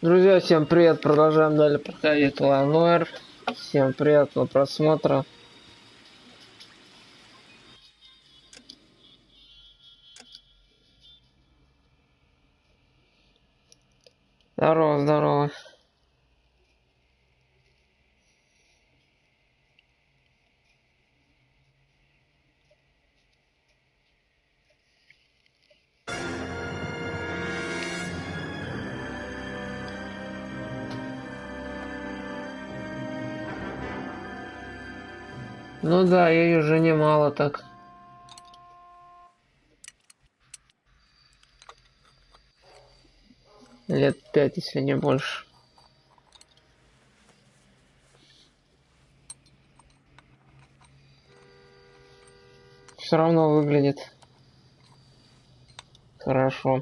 Друзья, всем привет! Продолжаем далее проходить Noire. Всем приятного просмотра. Здорово, здорово. Ну да, ей уже немало так. Лет 5, если не больше. Все равно выглядит хорошо.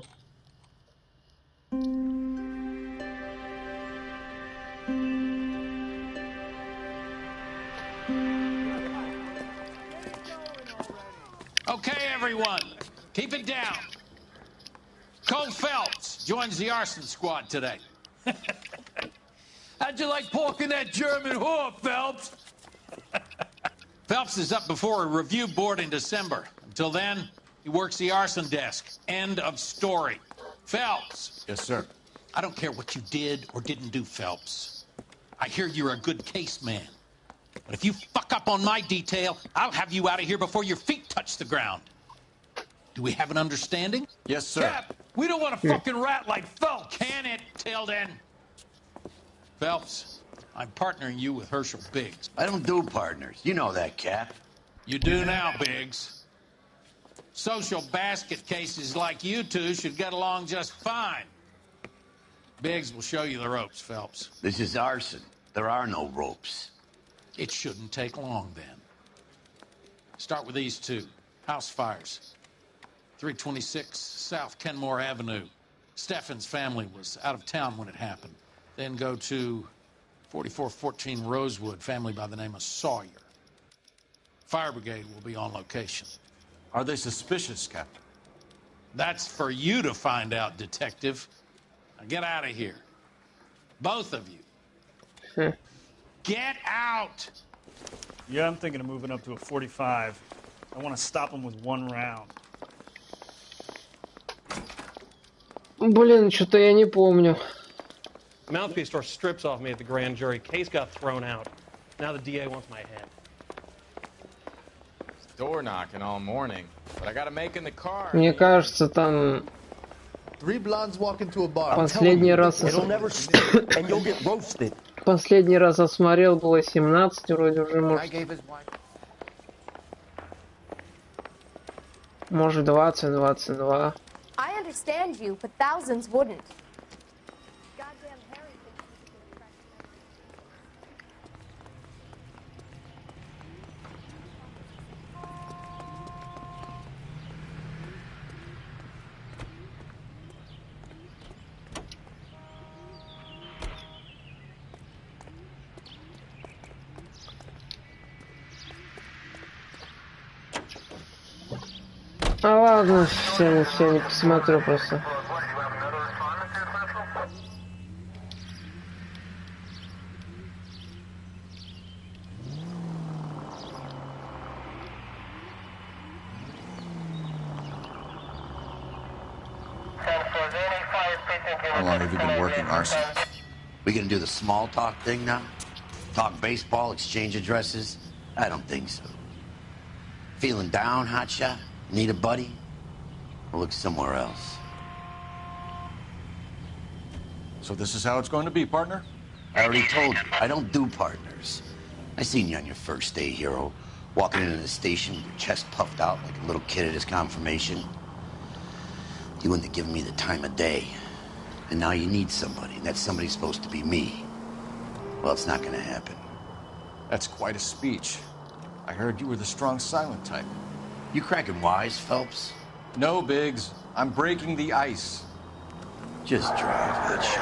Okay, everyone, keep it down. Cole Phelps joins the arson squad today. How'd you like porking that German whore, Phelps? Phelps is up before a review board in December. Until then, he works the arson desk. End of story. Phelps. Yes, sir. I don't care what you did or didn't do, Phelps. I hear you're a good case man. But if you fuck up on my detail, I'll have you out of here before your feet touch the ground. Do we have an understanding? Yes, sir. Cap, we don't want a fucking rat like Phelps. Can it, Tilden? Phelps, I'm partnering you with Herschel Biggs. I don't do partners. You know that, Cap. You do now, Biggs. Social basket cases like you two should get along just fine. Biggs will show you the ropes, Phelps. This is arson. There are no ropes. It shouldn't take long, then. Start with these two. House fires. 326 South Kenmore Avenue. Steffen's family was out of town when it happened. Then go to 4414 Rosewood, family by the name of Sawyer. Fire brigade will be on location. Are they suspicious, Captain? That's for you to find out, Detective. Now get out of here. Both of you. Get out! Yeah, I'm thinking of moving up to a 45. I want to stop him with one round. Блин, что-то я не помню. Mouthpiece store strips off me at the grand jury. Case got thrown out. Now the DA wants my head. Door knocking all morning, but I gotta make in the car. Мне кажется, там Three blondes walk into a bar. последний раз последний раз осмотрел было 17, вроде уже может 20, 22. I understand you, but thousands wouldn't. Goddamn Harry thinks he can А ладно, все не посмотрю просто. How long have you been working arson? We gonna do the small talk thing now? Talk baseball, exchange addresses? I don't think so. Feeling down, hotshot? Need a buddy? Or look somewhere else? So this is how it's going to be, partner? I already told you, I don't do partners. I seen you on your first day, hero, walking into the station with your chest puffed out like a little kid at his confirmation. You wouldn't have given me the time of day. And now you need somebody, and that somebody's supposed to be me. Well, it's not gonna happen. That's quite a speech. I heard you were the strong silent type. You cracking wise, Phelps? No, Biggs. I'm breaking the ice. Just drive that shit.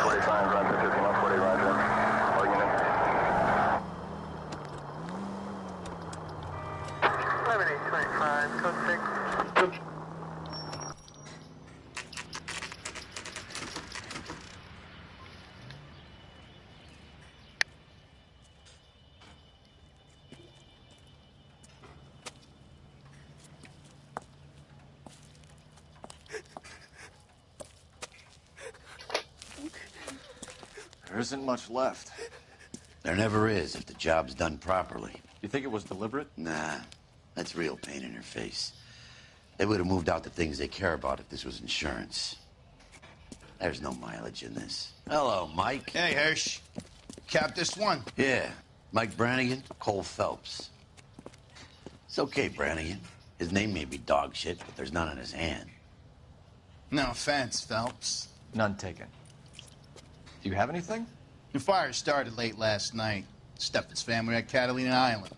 There isn't much left. There never is if the job's done properly. You think it was deliberate? Nah, that's real pain in her face. They would have moved out the things they care about if this was insurance. There's no mileage in this. Hello, Mike. Hey, Hirsch. Cap this one. Yeah, Mike Brannigan, Cole Phelps. It's okay, Brannigan. His name may be dog shit, but there's none in his hand. No offense, Phelps. None taken. Do you have anything? The fire started late last night. Steffen's family at Catalina Island.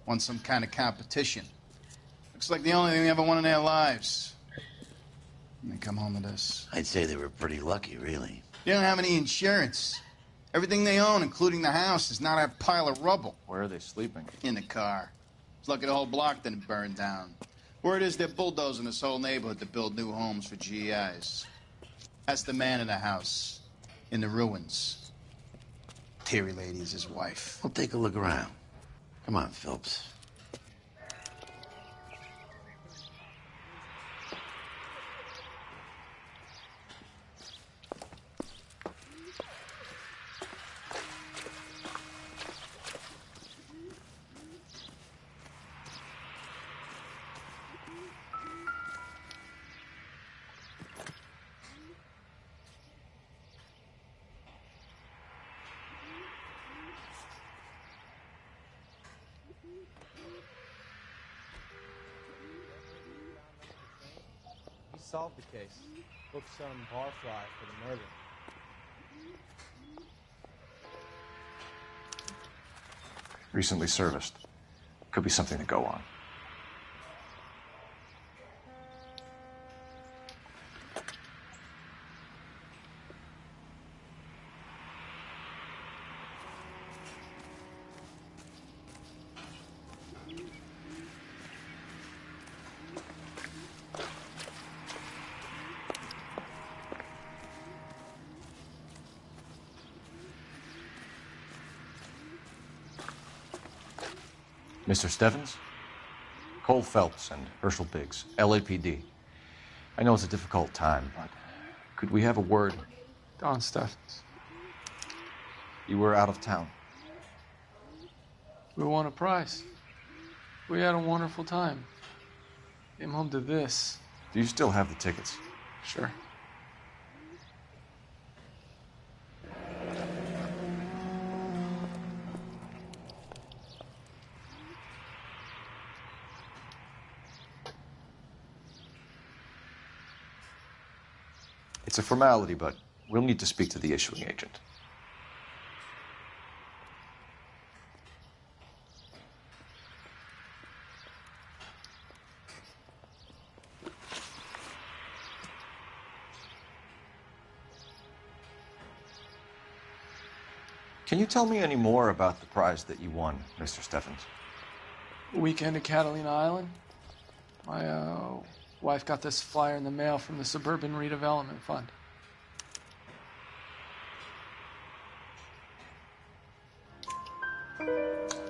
Won some kind of competition. Looks like the only thing they ever won in their lives. And they come home to this. I'd say they were pretty lucky, really. They don't have any insurance. Everything they own, including the house, is now that pile of rubble. Where are they sleeping? In the car. It's lucky the whole block didn't burn down. Word is they're bulldozing this whole neighborhood to build new homes for GIs. That's the man in the house. In the ruins. Terry lady is his wife. We'll take a look around. Come on, Phelps. Solved the case. Booked some barfly for the murder. Recently serviced. Could be something to go on. Mr. Stevens? Cole Phelps and Herschel Biggs, LAPD. I know it's a difficult time, but could we have a word? Don Steffens. You were out of town. We won a prize. We had a wonderful time. Came home to this. Do you still have the tickets? Sure. It's a formality, but we'll need to speak to the issuing agent. Can you tell me any more about the prize that you won, Mr. Steffens? Weekend at Catalina Island. My wife got this flyer in the mail from the Suburban Redevelopment Fund.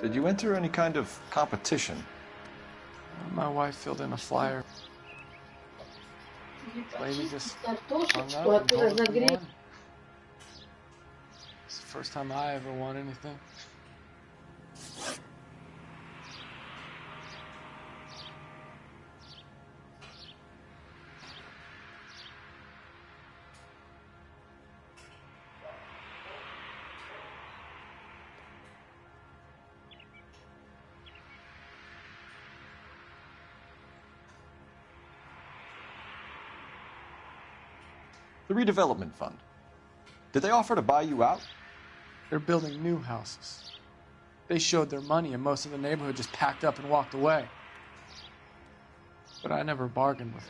Did you enter any kind of competition? My wife filled in a flyer. Lady just hung up and told us we won. It's the first time I ever won anything. The redevelopment fund. Did they offer to buy you out? They're building new houses. They showed their money and most of the neighborhood just packed up and walked away. But I never bargained with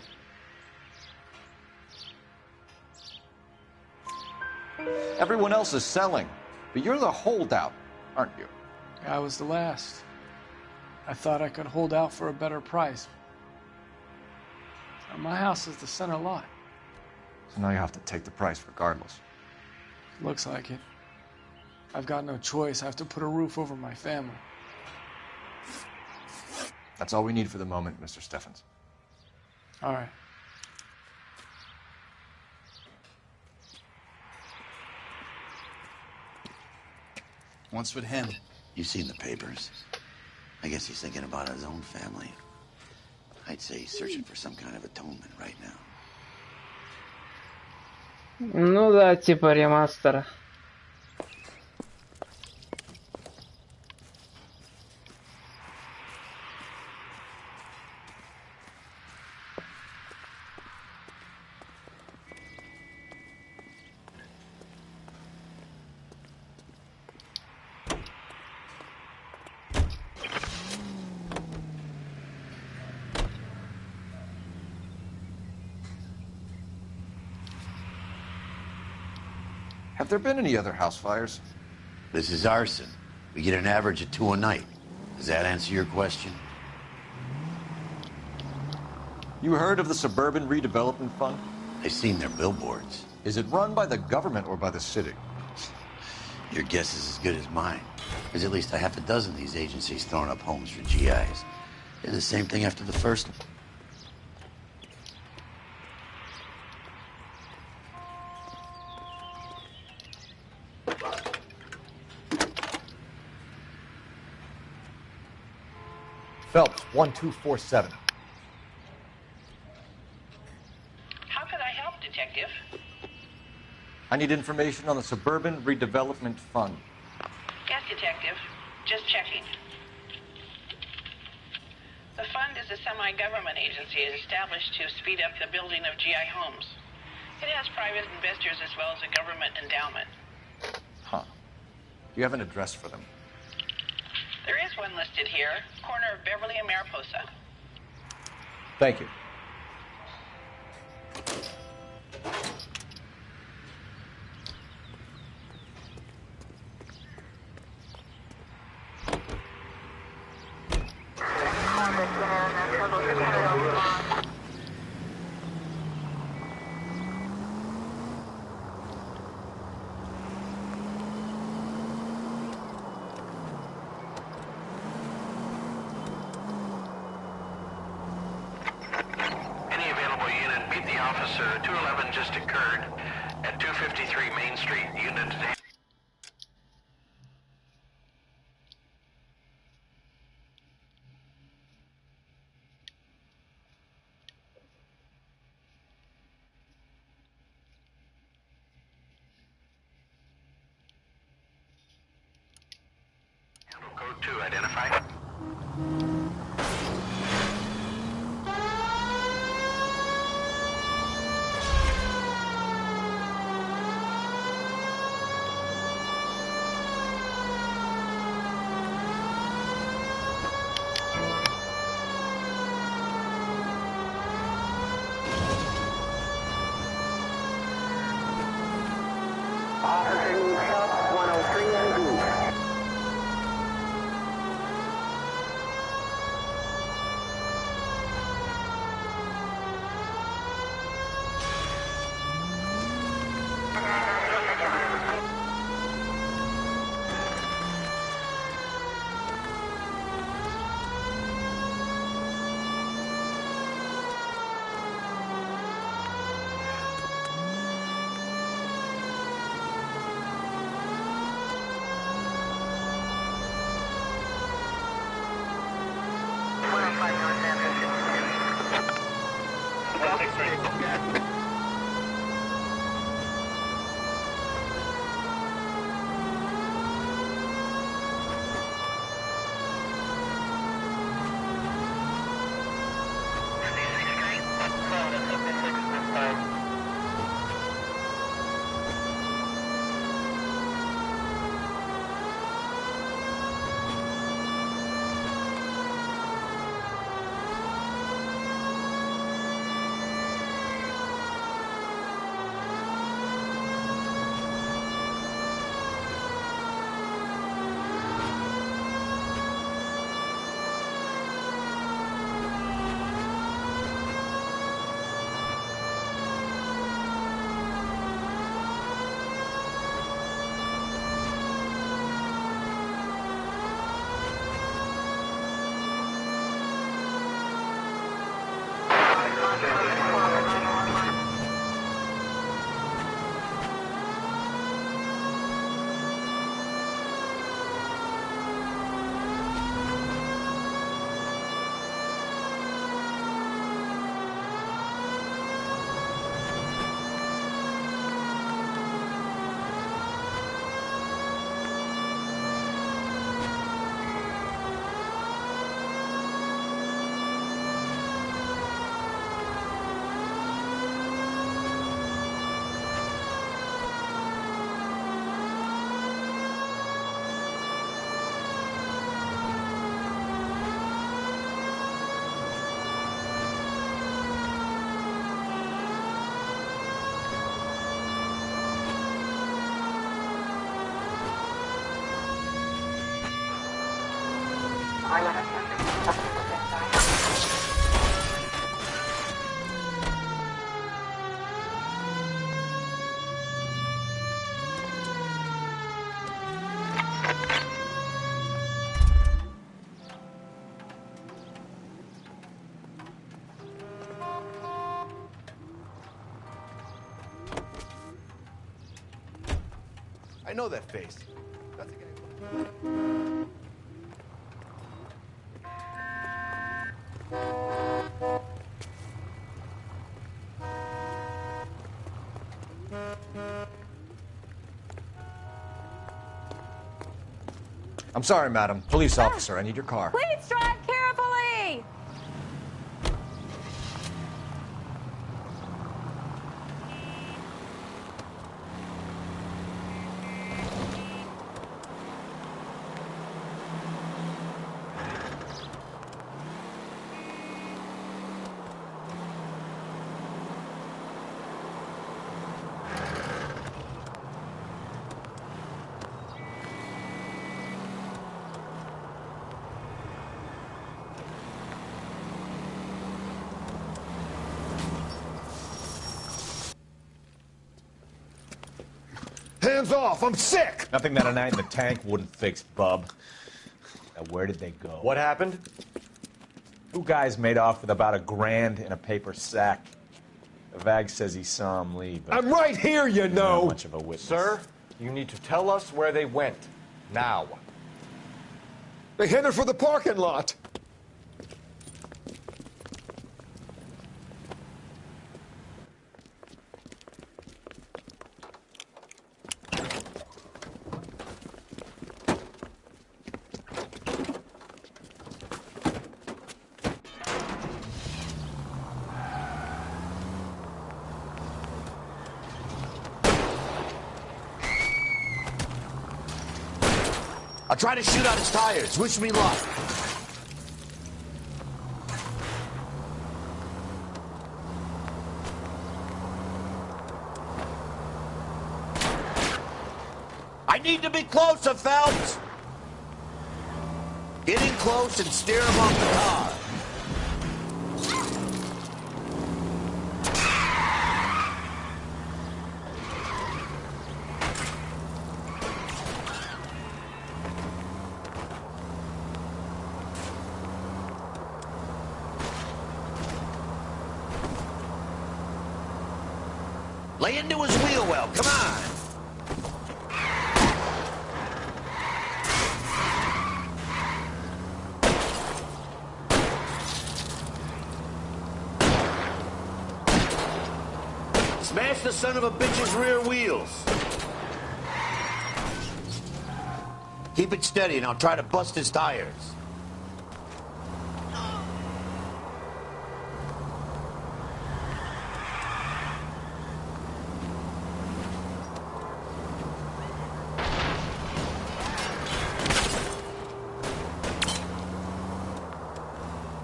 them. Everyone else is selling, but you're the holdout, aren't you? I was the last. I thought I could hold out for a better price. My house is the center lot. So now you have to take the price regardless. Looks like it. I've got no choice. I have to put a roof over my family. That's all we need for the moment, Mr. Steffens. All right. What's with him? You've seen the papers. I guess he's thinking about his own family. I'd say he's searching for some kind of atonement right now. Ну да, типа ремастера. Have there been any other house fires? This is arson. We get an average of 2 a night. Does that answer your question? You heard of the Suburban Redevelopment Fund? I've seen their billboards. Is it run by the government or by the city? Your guess is as good as mine. There's at least a half a dozen of these agencies throwing up homes for GIs. Did the same thing after the first one. Phelps, 1247. How can I help, Detective? I need information on the Suburban Redevelopment Fund. Yes, Detective. Just checking. The fund is a semi-government agency established to speed up the building of GI homes. It has private investors as well as a government endowment. Huh. Do you have an address for them? There is one listed here, corner of Beverly and Mariposa. Thank you. Officer 211 just occurred at 253 Main Street, unit. Code 2 identified. I know that face. I'm sorry, madam. Police officer, I need your car. Please drive carefully! Hands off! I'm sick! Nothing that a night in the tank wouldn't fix, bub. Now, where did they go? What happened? Two guys made off with about $1,000 in a paper sack. The vag says he saw him leave. I'm right here, you know! Not much of a witness. Sir, you need to tell us where they went. Now. They headed for the parking lot. I'll try to shoot out his tires. Wish me luck. I need to be closer, Phelps. Get in close and steer him off the car. Lay into his wheel well, come on! Smash the son of a bitch's rear wheels. Keep it steady and I'll try to bust his tires.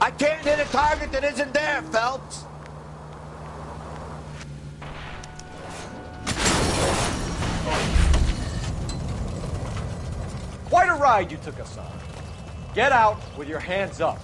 I can't hit a target that isn't there, Phelps. Quite a ride you took us on. Get out with your hands up.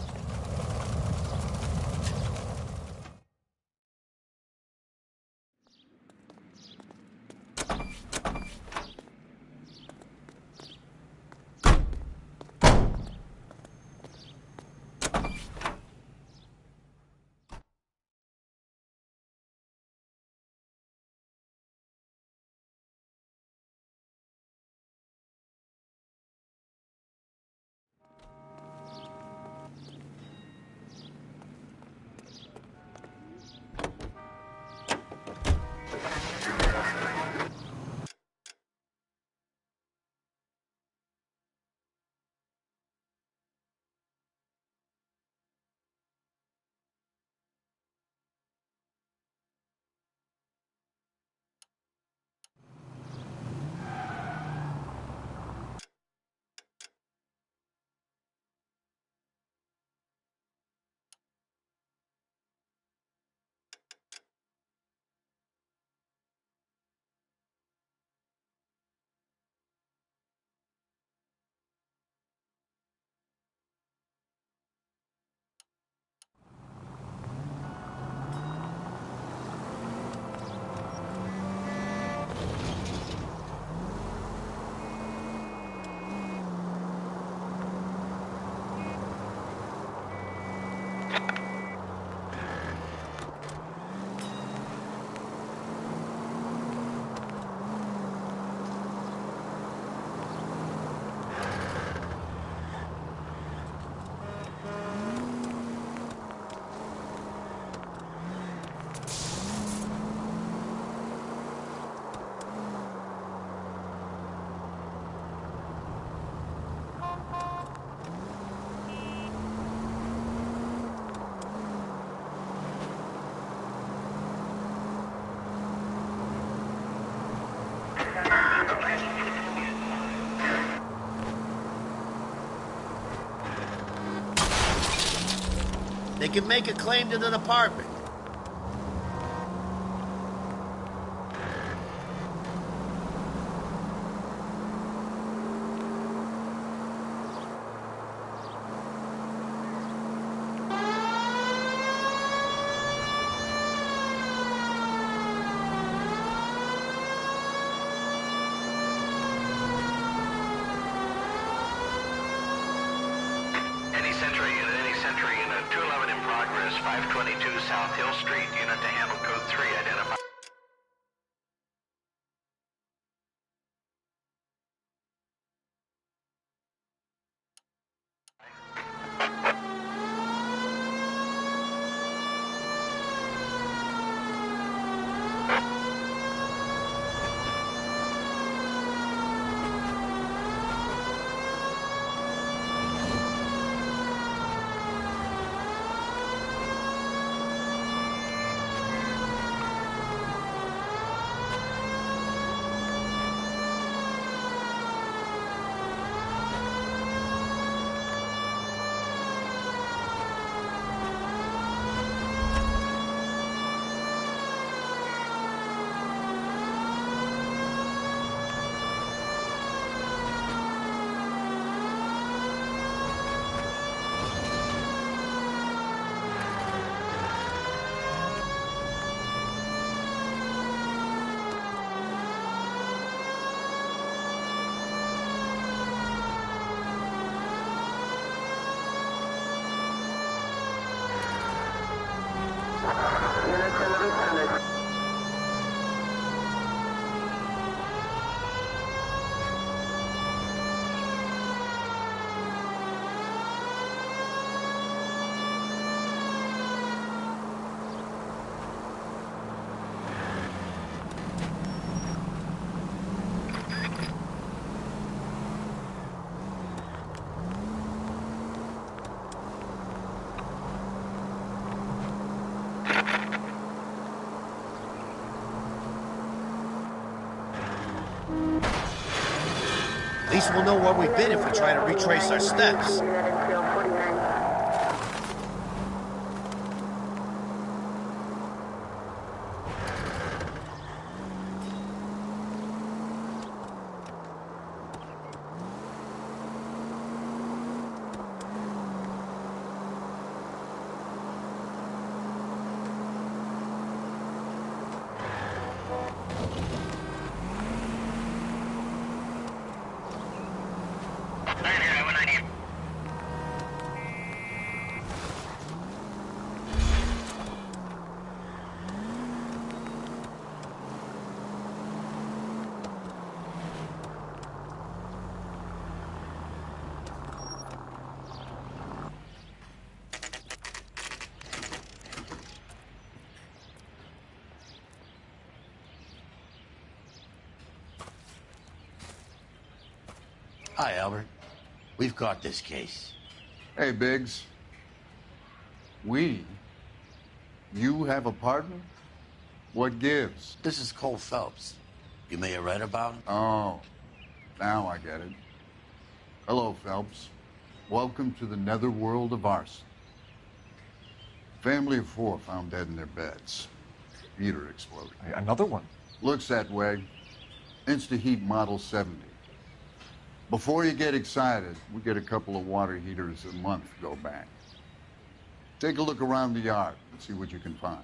They can make a claim to the department. At least we'll know where we've been if we try to retrace our steps. Hi, Albert. We've caught this case. Hey, Biggs. We? You have a partner? What gives? This is Cole Phelps. You may have read about him. Oh, now I get it. Hello, Phelps. Welcome to the netherworld of arson. Family of 4 found dead in their beds. Heater exploded. Another one? Looks that way. Insta-Heat Model 70. Before you get excited, we get a couple of water heaters a month to go back. Take a look around the yard and see what you can find.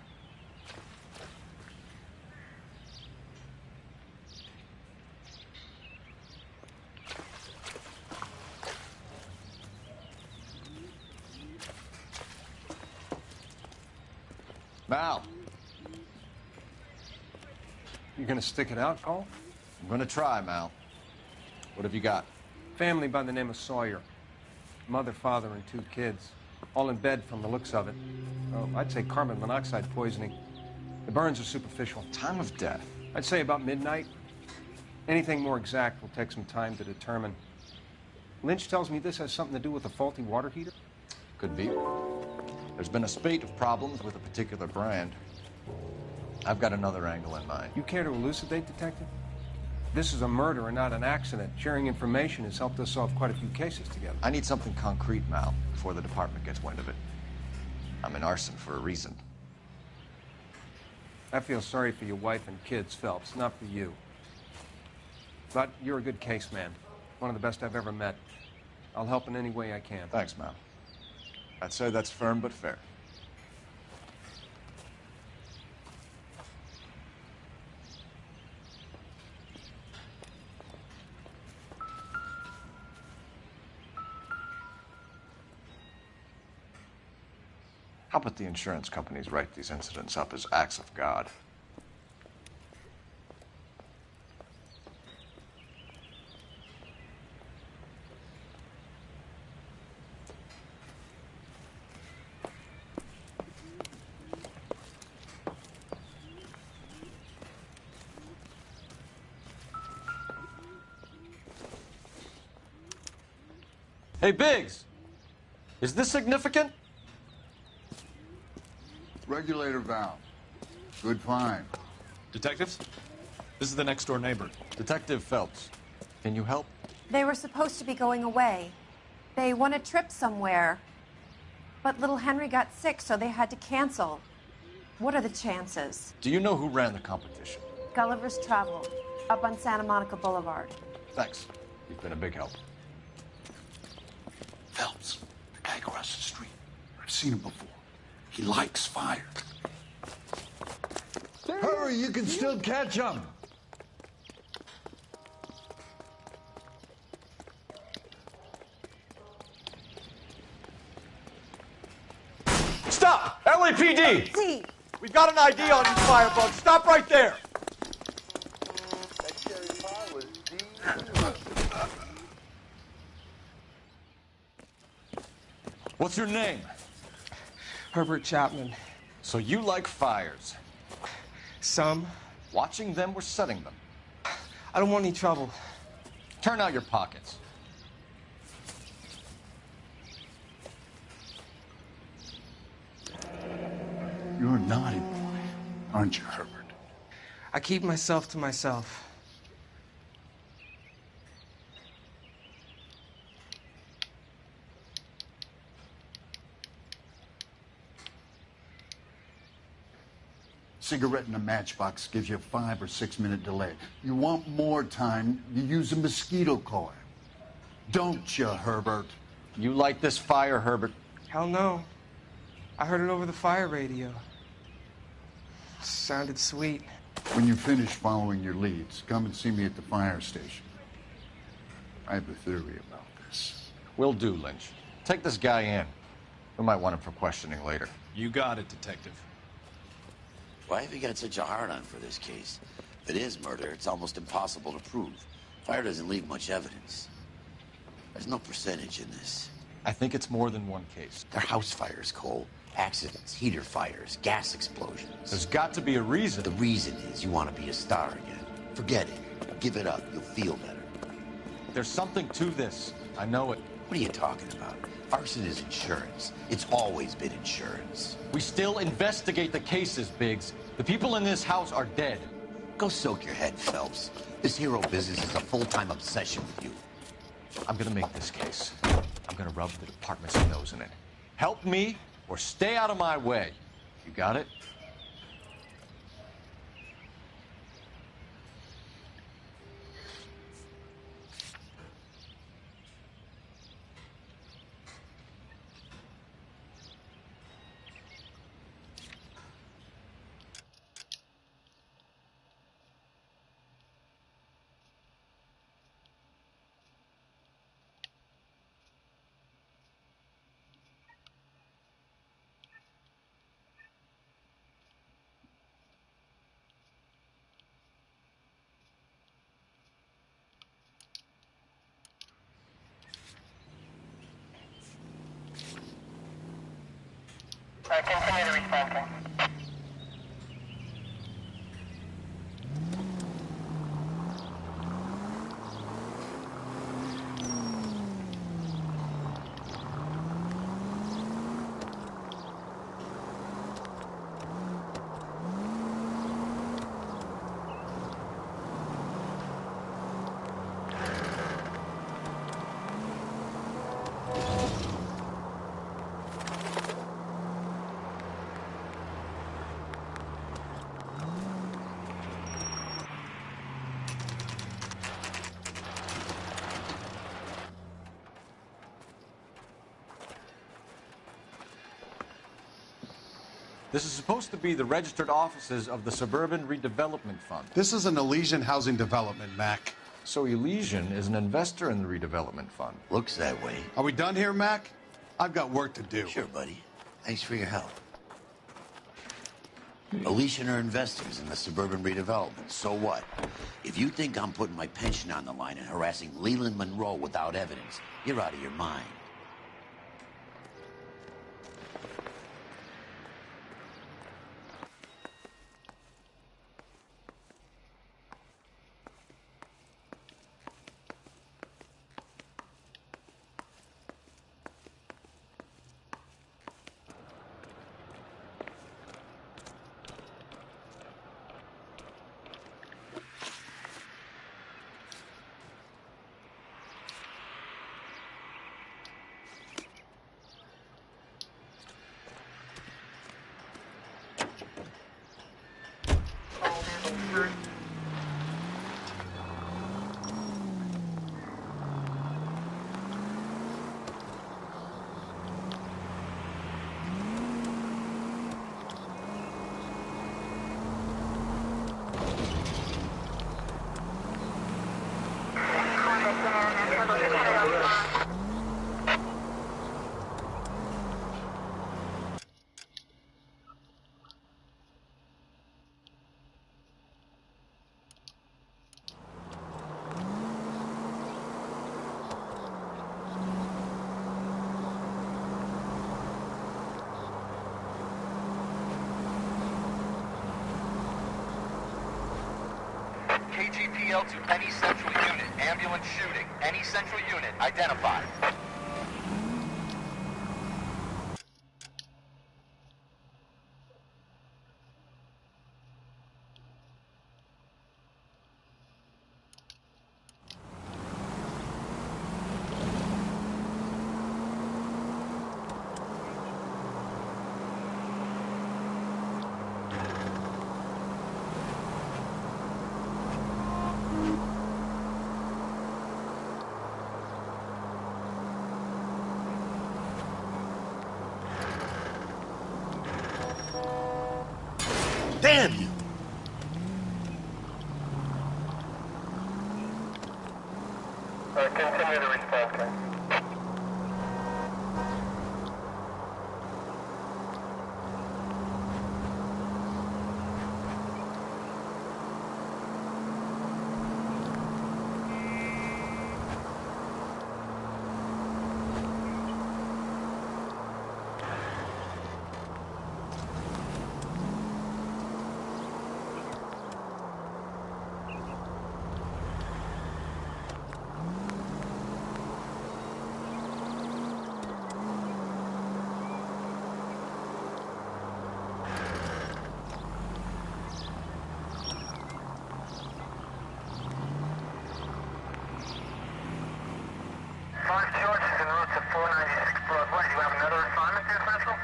Mal. You gonna stick it out, Cole? I'm gonna try, Mal. What have you got? Family by the name of Sawyer. Mother, father, and 2 kids. All in bed from the looks of it. Oh, I'd say carbon monoxide poisoning. The burns are superficial. Time of death? I'd say about midnight. Anything more exact will take some time to determine. Lynch tells me this has something to do with a faulty water heater. Could be. There's been a spate of problems with a particular brand. I've got another angle in mind. You care to elucidate, Detective? This is a murder and not an accident. Sharing information has helped us solve quite a few cases together. I need something concrete, Mal, before the department gets wind of it. I'm in arson for a reason. I feel sorry for your wife and kids, Phelps, not for you. But you're a good case man. One of the best I've ever met. I'll help in any way I can. Thanks, Mal. I'd say that's firm but fair. How about the insurance companies write these incidents up as acts of God? Hey, Biggs, is this significant? Regulator valve. Good find. Detectives? This is the next door neighbor. Detective Phelps. Can you help? They were supposed to be going away. They won a trip somewhere. But little Henry got sick, so they had to cancel. What are the chances? Do you know who ran the competition? Gulliver's Travel, up on Santa Monica Boulevard. Thanks. You've been a big help. Phelps, the guy across the street. I've seen him before. He likes fire. Hurry, you can still catch him. Stop! LAPD! See. We've got an ID on you, firebug. Stop right there! What's your name? Herbert Chapman. So you like fires? Some. Watching them or setting them? I don't want any trouble. Turn out your pockets. You're a naughty boy, aren't you, Herbert? I keep myself to myself. Cigarette in a matchbox gives you a 5 or 6 minute delay. You want more time, you use a mosquito coil. Don't you, Herbert? You like this fire, Herbert? Hell no. I heard it over the fire radio. Sounded sweet. When you finish following your leads, come and see me at the fire station. I have a theory about this. Will do, Lynch. Take this guy in. We might want him for questioning later. You got it, Detective. Why have you got such a hard-on for this case? If it is murder, it's almost impossible to prove. Fire doesn't leave much evidence. There's no percentage in this. I think it's more than one case. They're house fires, Cole. Accidents, heater fires, gas explosions. There's got to be a reason. The reason is you want to be a star again. Forget it. Give it up. You'll feel better. There's something to this. I know it. What are you talking about? Arson is insurance. It's always been insurance. We still investigate the cases, Biggs. The people in this house are dead. Go soak your head, Phelps. This hero business is a full-time obsession with you. I'm gonna make this case. I'm gonna rub the department's nose in it. Help me or stay out of my way. You got it? Continue to respond. This is supposed to be the registered offices of the Suburban Redevelopment Fund. This is an Elysian housing development, Mac. So Elysian is an investor in the redevelopment fund. Looks that way. Are we done here, Mac? I've got work to do. Sure, buddy. Thanks for your help. Elysian are investors in the suburban redevelopment. So what? If you think I'm putting my pension on the line and harassing Leland Monroe without evidence, you're out of your mind. KGPL to any central unit. Ambulance shooting. Any central unit. Identified. Damn you! Continue the response, guys. Mark George is en route to 496 Broadway. Do you have another assignment there, Central?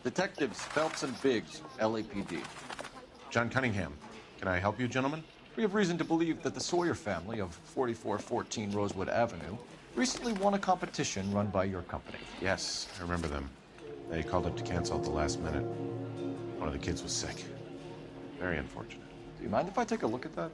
Detectives Phelps and Biggs, LAPD. John Cunningham. Can I help you, gentlemen? We have reason to believe that the Sawyer family of 4414 Rosewood Avenue recently won a competition run by your company. Yes, I remember them. They called up to cancel at the last minute. One of the kids was sick. Very unfortunate. Do you mind if I take a look at that?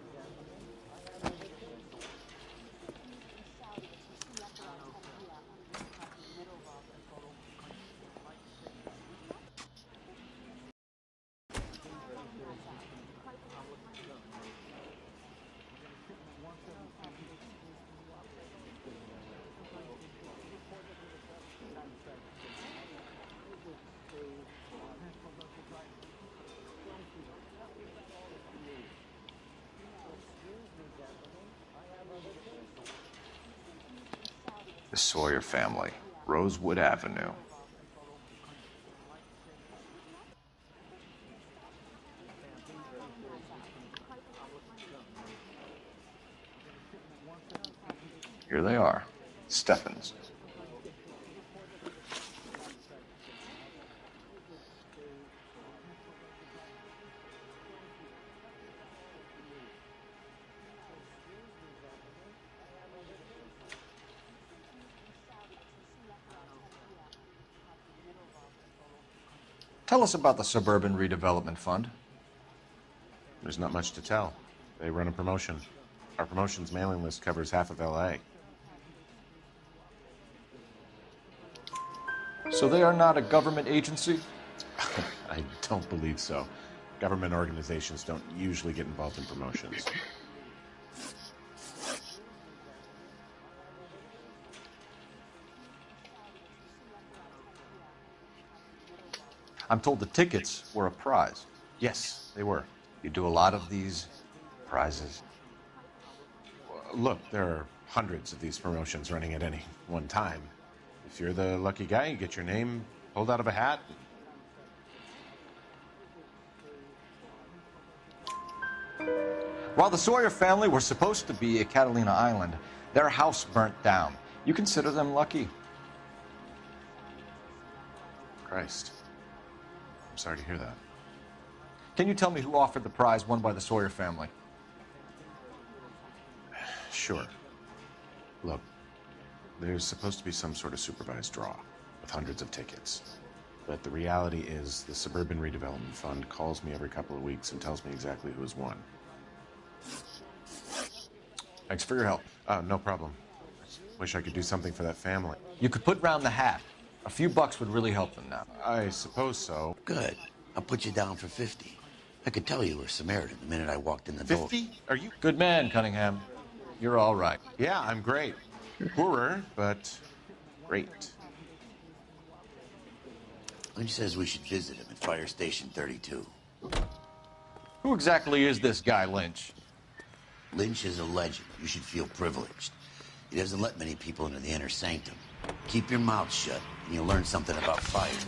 The Sawyer family, Rosewood Avenue. Here they are. Stephens. Tell us about the Suburban Redevelopment Fund. There's not much to tell. They run a promotion. Our promotion's mailing list covers half of LA. So they are not a government agency? I don't believe so. Government organizations don't usually get involved in promotions. I'm told the tickets were a prize. Yes, they were. You do a lot of these prizes? Look, there are hundreds of these promotions running at any one time. If you're the lucky guy, you get your name pulled out of a hat. While the Sawyer family were supposed to be at Catalina Island, their house burnt down. You consider them lucky? Christ. I'm sorry to hear that. Can you tell me who offered the prize won by the Sawyer family? Sure. Look, there's supposed to be some sort of supervised draw with hundreds of tickets. But the reality is the Suburban Redevelopment Fund calls me every couple of weeks and tells me exactly who has won. Thanks for your help. No problem. Wish I could do something for that family. You could put round the hat. A few bucks would really help them now. I suppose so. Good. I'll put you down for 50. I could tell you were Samaritan the minute I walked in the door. 50? Are you? Good man, Cunningham. You're all right. Yeah, I'm great. Poorer, but great. Lynch says we should visit him at Fire Station 32. Who exactly is this guy, Lynch? Lynch is a legend. You should feel privileged. He doesn't let many people into the inner sanctum. Keep your mouth shut, and you'll learn something about fires.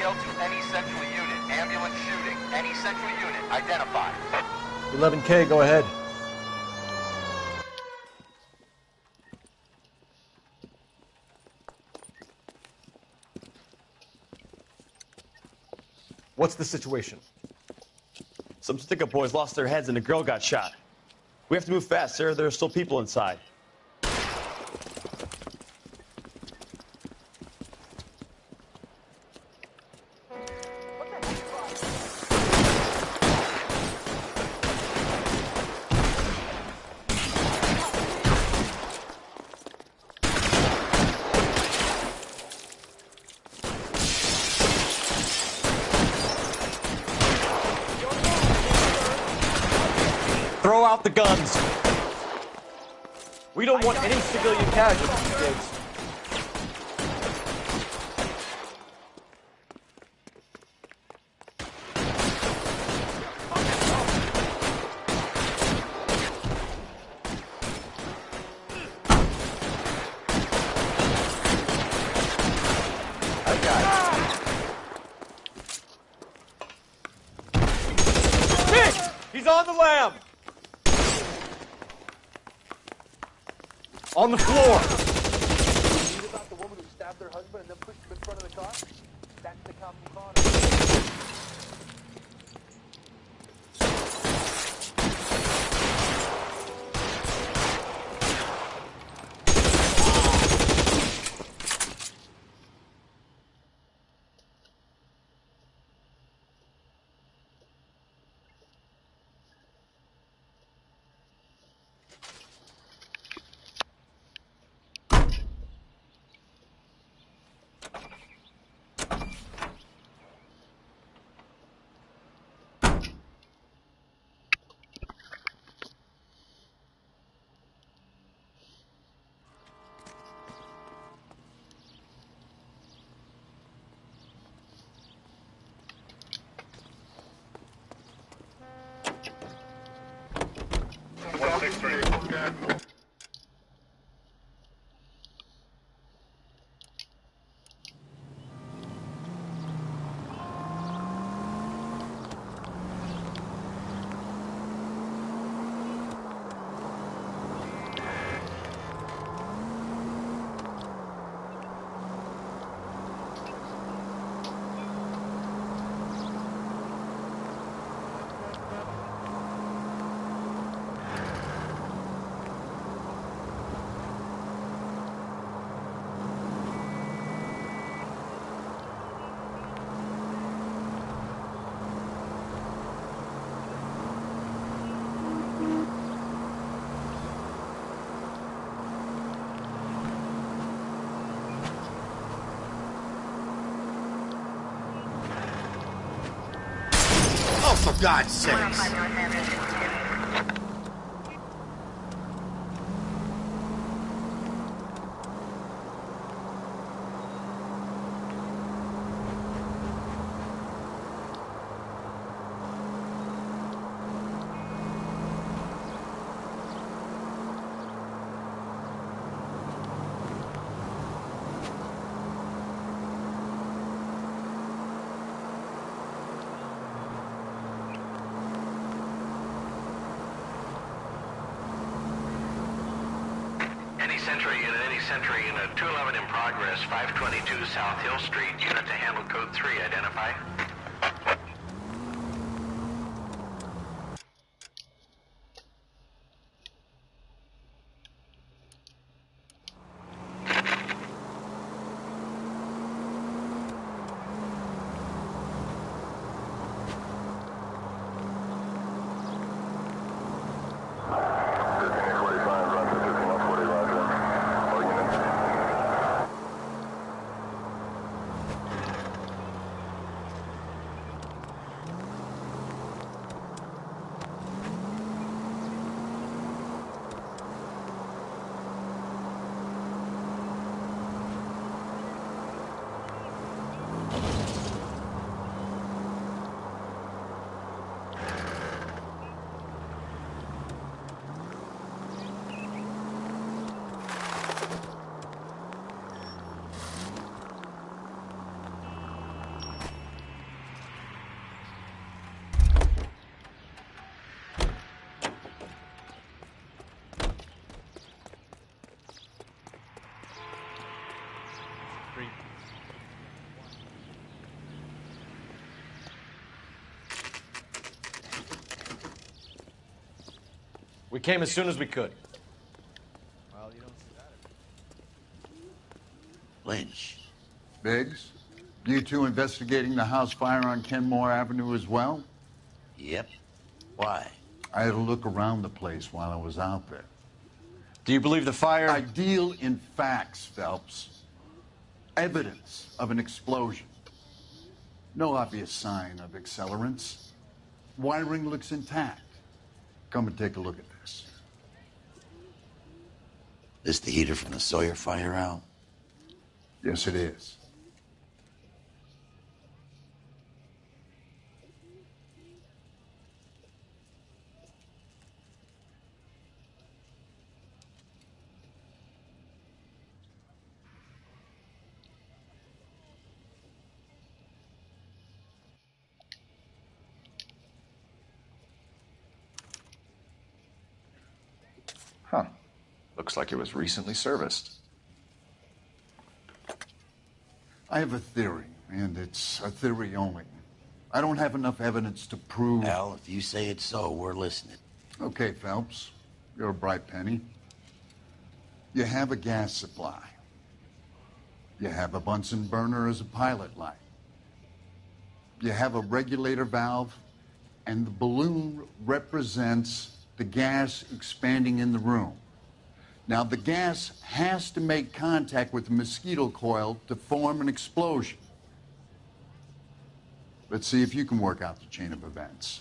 ATL to any central unit. Ambulance shooting. Any central unit. Identify. 11K, go ahead. What's the situation? Some stick-up boys lost their heads and a girl got shot. We have to move fast, sir. There are still people inside. Throw out the guns. We don't want any civilian casualties, kids. He's on the lam! On the floor! Read about the woman who stabbed her husband and then pushed him in front of the car? That's the cop who caught her. Oh, for God's sakes. Century unit 211 in progress, 522 South Hill Street, unit to handle code 3, identify. We came as soon as we could. Well, you don't see that. Lynch. Biggs, you two investigating the house fire on Kenmore Avenue as well? Yep. Why? I had a look around the place while I was out there. Do you believe the fire? I deal in facts, Phelps. Evidence of an explosion. No obvious sign of accelerants. Wiring looks intact. Come and take a look at this. This the heater from the Sawyer fire, Al? Yes, it is. Huh. Looks like it was recently serviced. I have a theory, and it's a theory only. I don't have enough evidence to prove... Al, if you say it's so, we're listening. Okay, Phelps. You're a bright penny. You have a gas supply. You have a Bunsen burner as a pilot light. You have a regulator valve, and the balloon represents the gas expanding in the room. Now, the gas has to make contact with the mosquito coil to form an explosion. Let's see if you can work out the chain of events.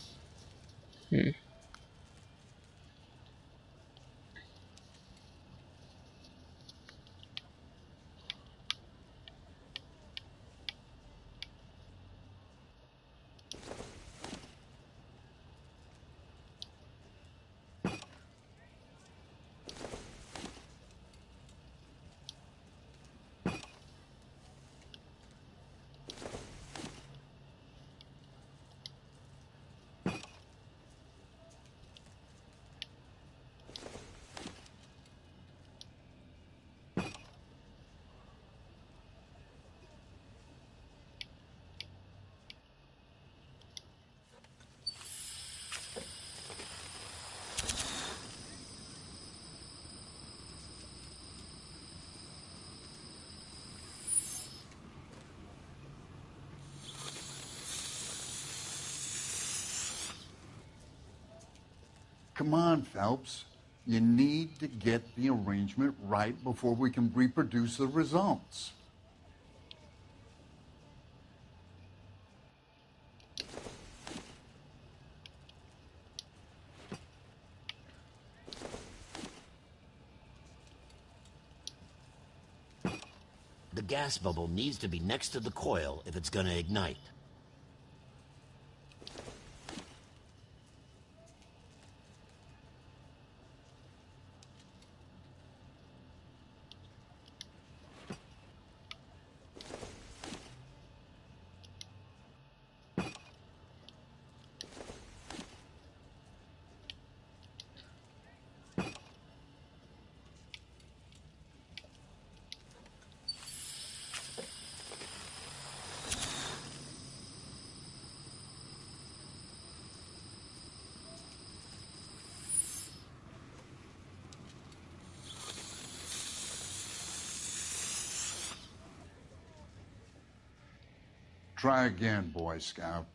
Come on, Phelps. You need to get the arrangement right before we can reproduce the results. The gas bubble needs to be next to the coil if it's gonna ignite. Try again, Boy Scout.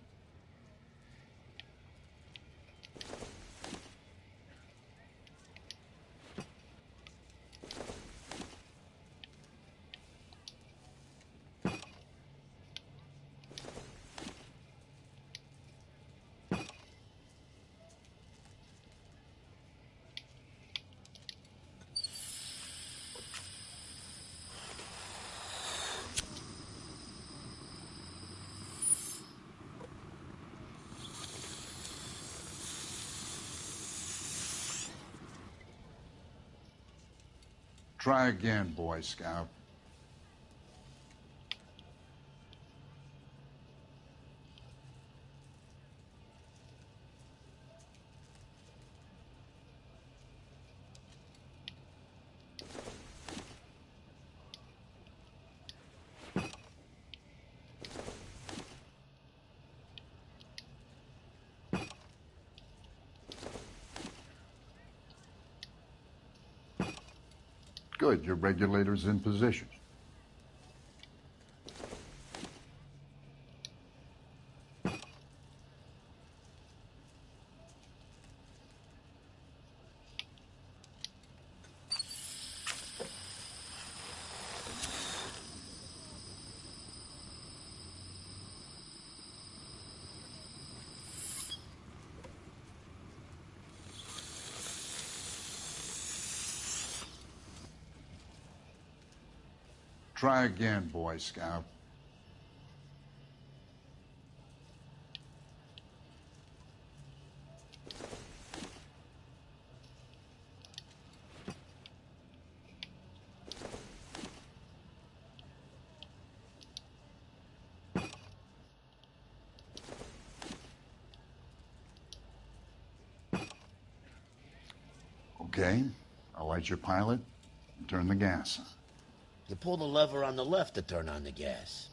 Try again, Boy Scout. Good, your regulator's in position. Try again, Boy Scout. Okay, I'll light your pilot and turn the gas on. You pull the lever on the left to turn on the gas.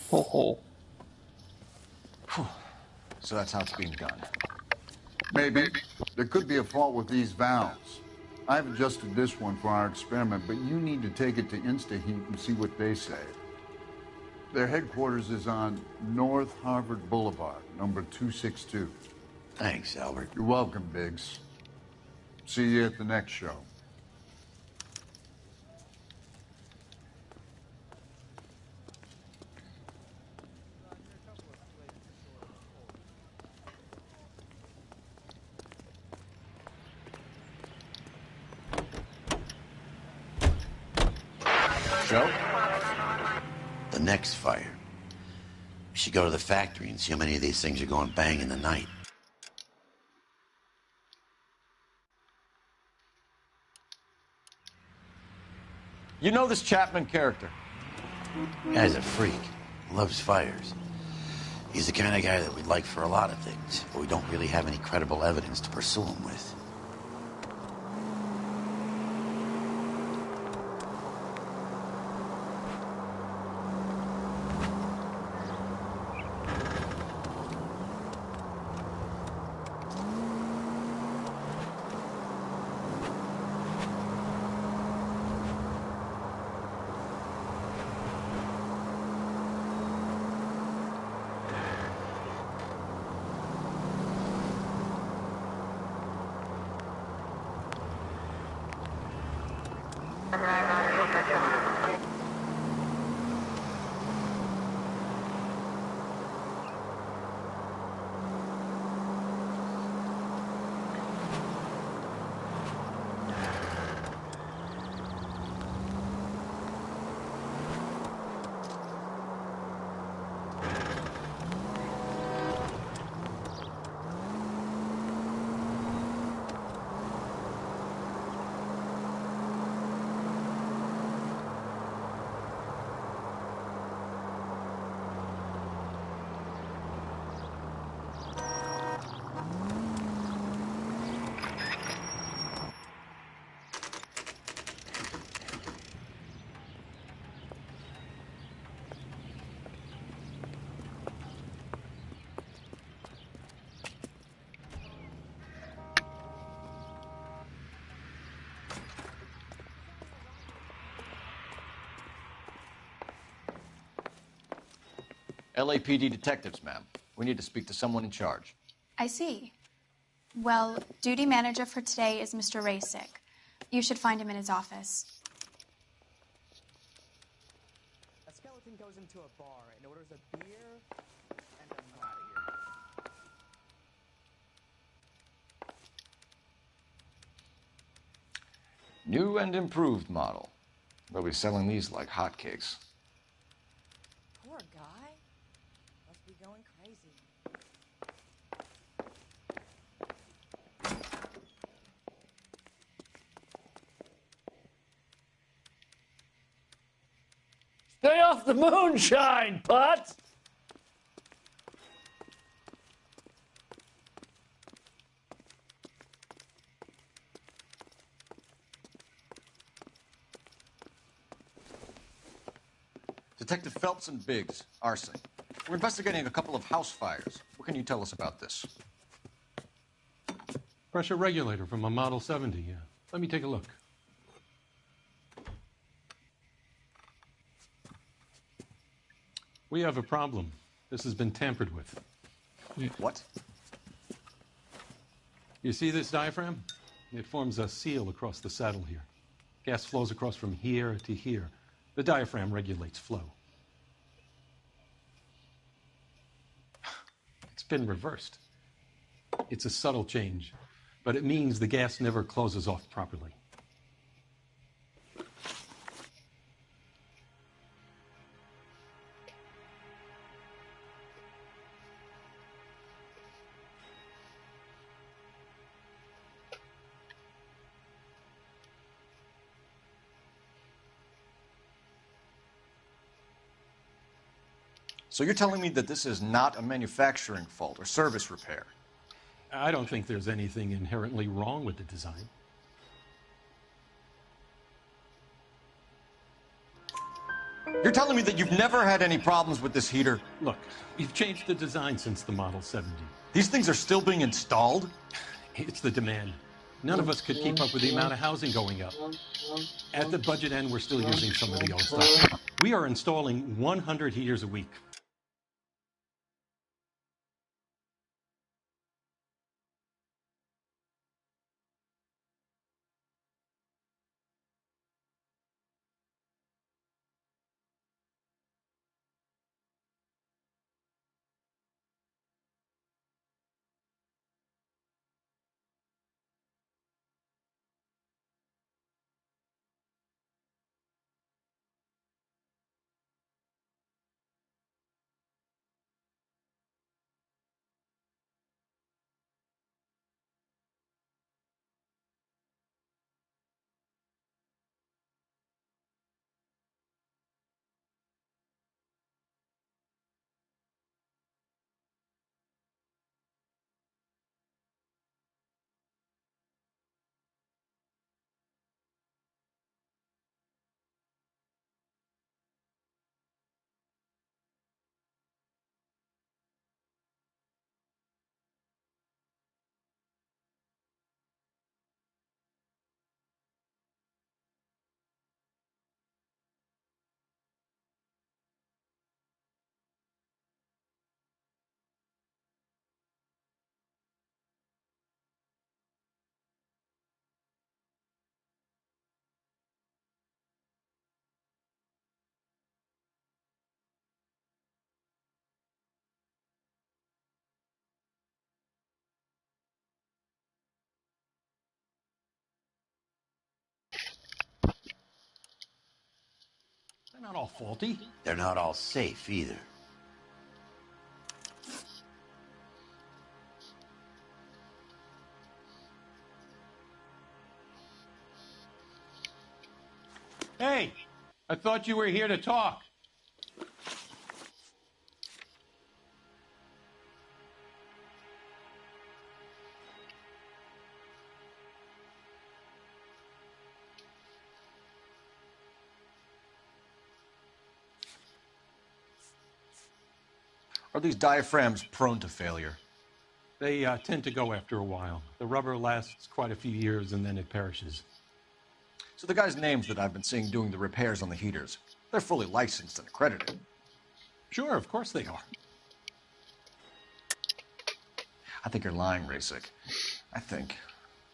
Ho ho. Whew. So that's how it's being done. Maybe. There could be a fault with these valves. I've adjusted this one for our experiment, but you need to take it to InstaHeat and see what they say. Their headquarters is on North Harvard Boulevard, number 262. Thanks, Albert. You're welcome, Biggs. See you at the next show. Show? The next fire. We should go to the factory and see how many of these things are going bang in the night. You know this Chapman character? Guy's a freak. Loves fires. He's the kind of guy that we'd like for a lot of things, but we don't really have any credible evidence to pursue him with. LAPD detectives, ma'am. We need to speak to someone in charge. I see. Well, duty manager for today is Mr. Rasick. You should find him in his office. A skeleton goes into a bar and orders a beer and I'm out of here. New and improved model. They'll be selling these like hotcakes. Poor guy. Must be going crazy. Stay off the moonshine, Putz! Detective Phelps and Biggs, arson. We're investigating a couple of house fires. What can you tell us about this? Pressure regulator from a Model 70. Let me take a look. We have a problem. This has been tampered with. What? You see this diaphragm? It forms a seal across the saddle here. Gas flows across from here to here. The diaphragm regulates flow. It's been reversed. It's a subtle change, but it means the gas never closes off properly. So you're telling me that this is not a manufacturing fault or service repair? I don't think there's anything inherently wrong with the design. You're telling me that you've never had any problems with this heater? Look, we've changed the design since the Model 70. These things are still being installed? It's the demand. None of us could keep up with the amount of housing going up. At the budget end, we're still using some of the old stuff. We are installing 100 heaters a week. They're not all faulty. They're not all safe either. Hey, I thought you were here to talk. Are these diaphragms prone to failure? They tend to go after a while. The rubber lasts quite a few years and then it perishes. So the guys' names that I've been seeing doing the repairs on the heaters, they're fully licensed and accredited. Sure, of course they are. I think you're lying, Rasik. I think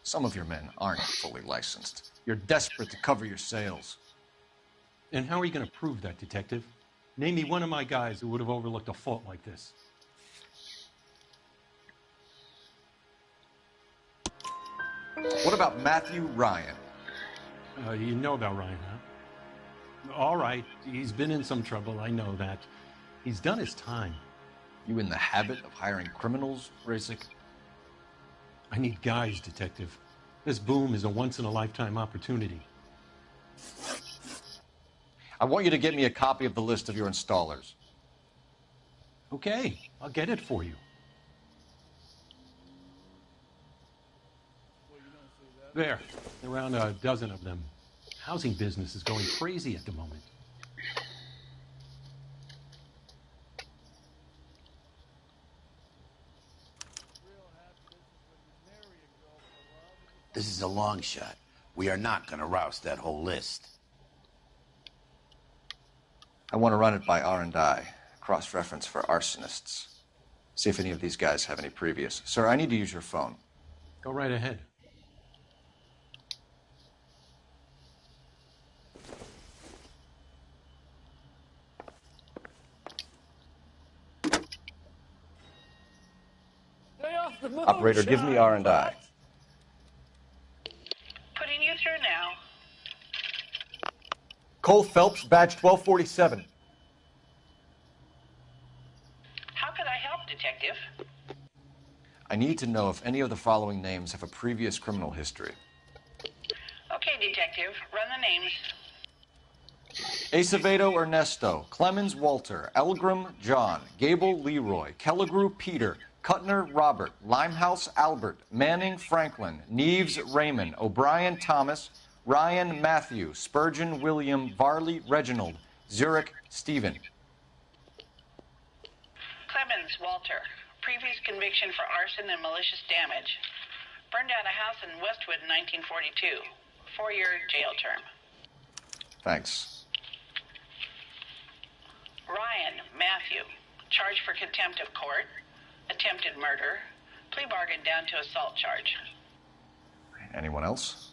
some of your men aren't fully licensed. You're desperate to cover your sales. And how are you going to prove that, Detective? Name me one of my guys who would have overlooked a fault like this. What about Matthew Ryan? You know about Ryan, huh? All right, he's been in some trouble, I know that. He's done his time. You in the habit of hiring criminals, Rasik? I need guys, Detective. This boom is a once-in-a-lifetime opportunity. I want you to get me a copy of the list of your installers. Okay, I'll get it for you. There, around a dozen of them. Housing business is going crazy at the moment. This is a long shot. We are not going to roust that whole list. I want to run it by R&I, cross-reference for arsonists. See if any of these guys have any previous. Sir, I need to use your phone. Go right ahead. Operator, give me R&I. Putting you through now. Cole Phelps, badge 1247. How could I help, Detective? I need to know if any of the following names have a previous criminal history. Okay, Detective, run the names. Acevedo Ernesto, Clemens Walter, Elgram John, Gable Leroy, Kelligrew Peter, Cutner Robert, Limehouse Albert, Manning Franklin, Neves Raymond, O'Brien Thomas, Ryan Matthew, Spurgeon William, Varley Reginald, Zurich Stephen. Clemens Walter, previous conviction for arson and malicious damage. Burned down a house in Westwood in 1942. 4-year jail term. Thanks. Ryan Matthew, charged for contempt of court, attempted murder, plea bargain down to assault charge. Anyone else?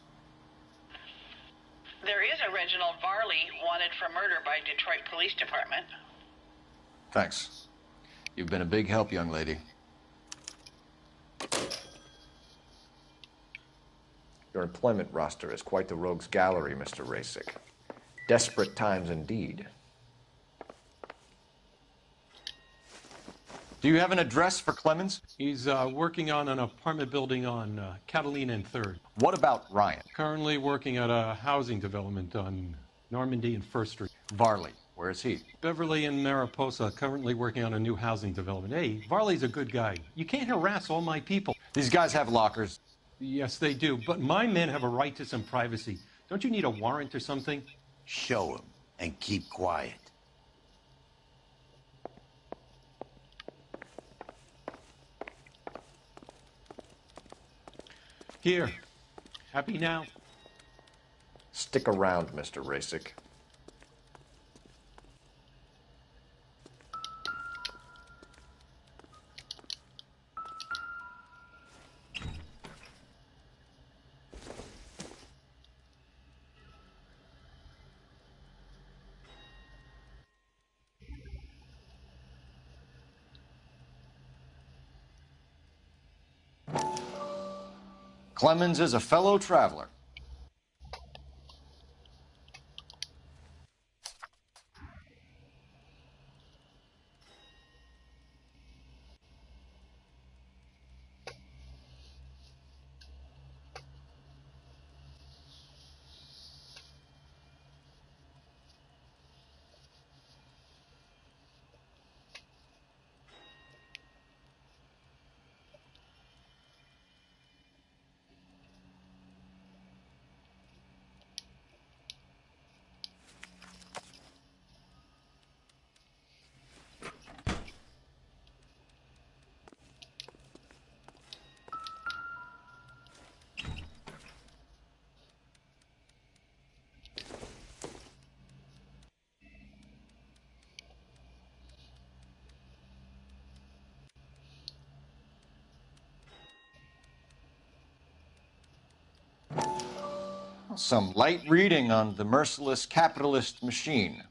There is a Reginald Varley wanted for murder by Detroit Police Department. Thanks. You've been a big help, young lady. Your employment roster is quite the rogues gallery, Mr. Rasick. Desperate times indeed. Do you have an address for Clemens? He's working on an apartment building on Catalina and 3rd. What about Ryan? Currently working at a housing development on Normandy and 1st Street. Varley, where is he? Beverly and Mariposa, currently working on a new housing development. Hey, Varley's a good guy. You can't harass all my people. These guys have lockers. Yes, they do, but my men have a right to some privacy. Don't you need a warrant or something? Show him and keep quiet. Here. Happy now? Stick around, Mr. Rasick. Clemens is a fellow traveler. Some light reading on the merciless capitalist machine.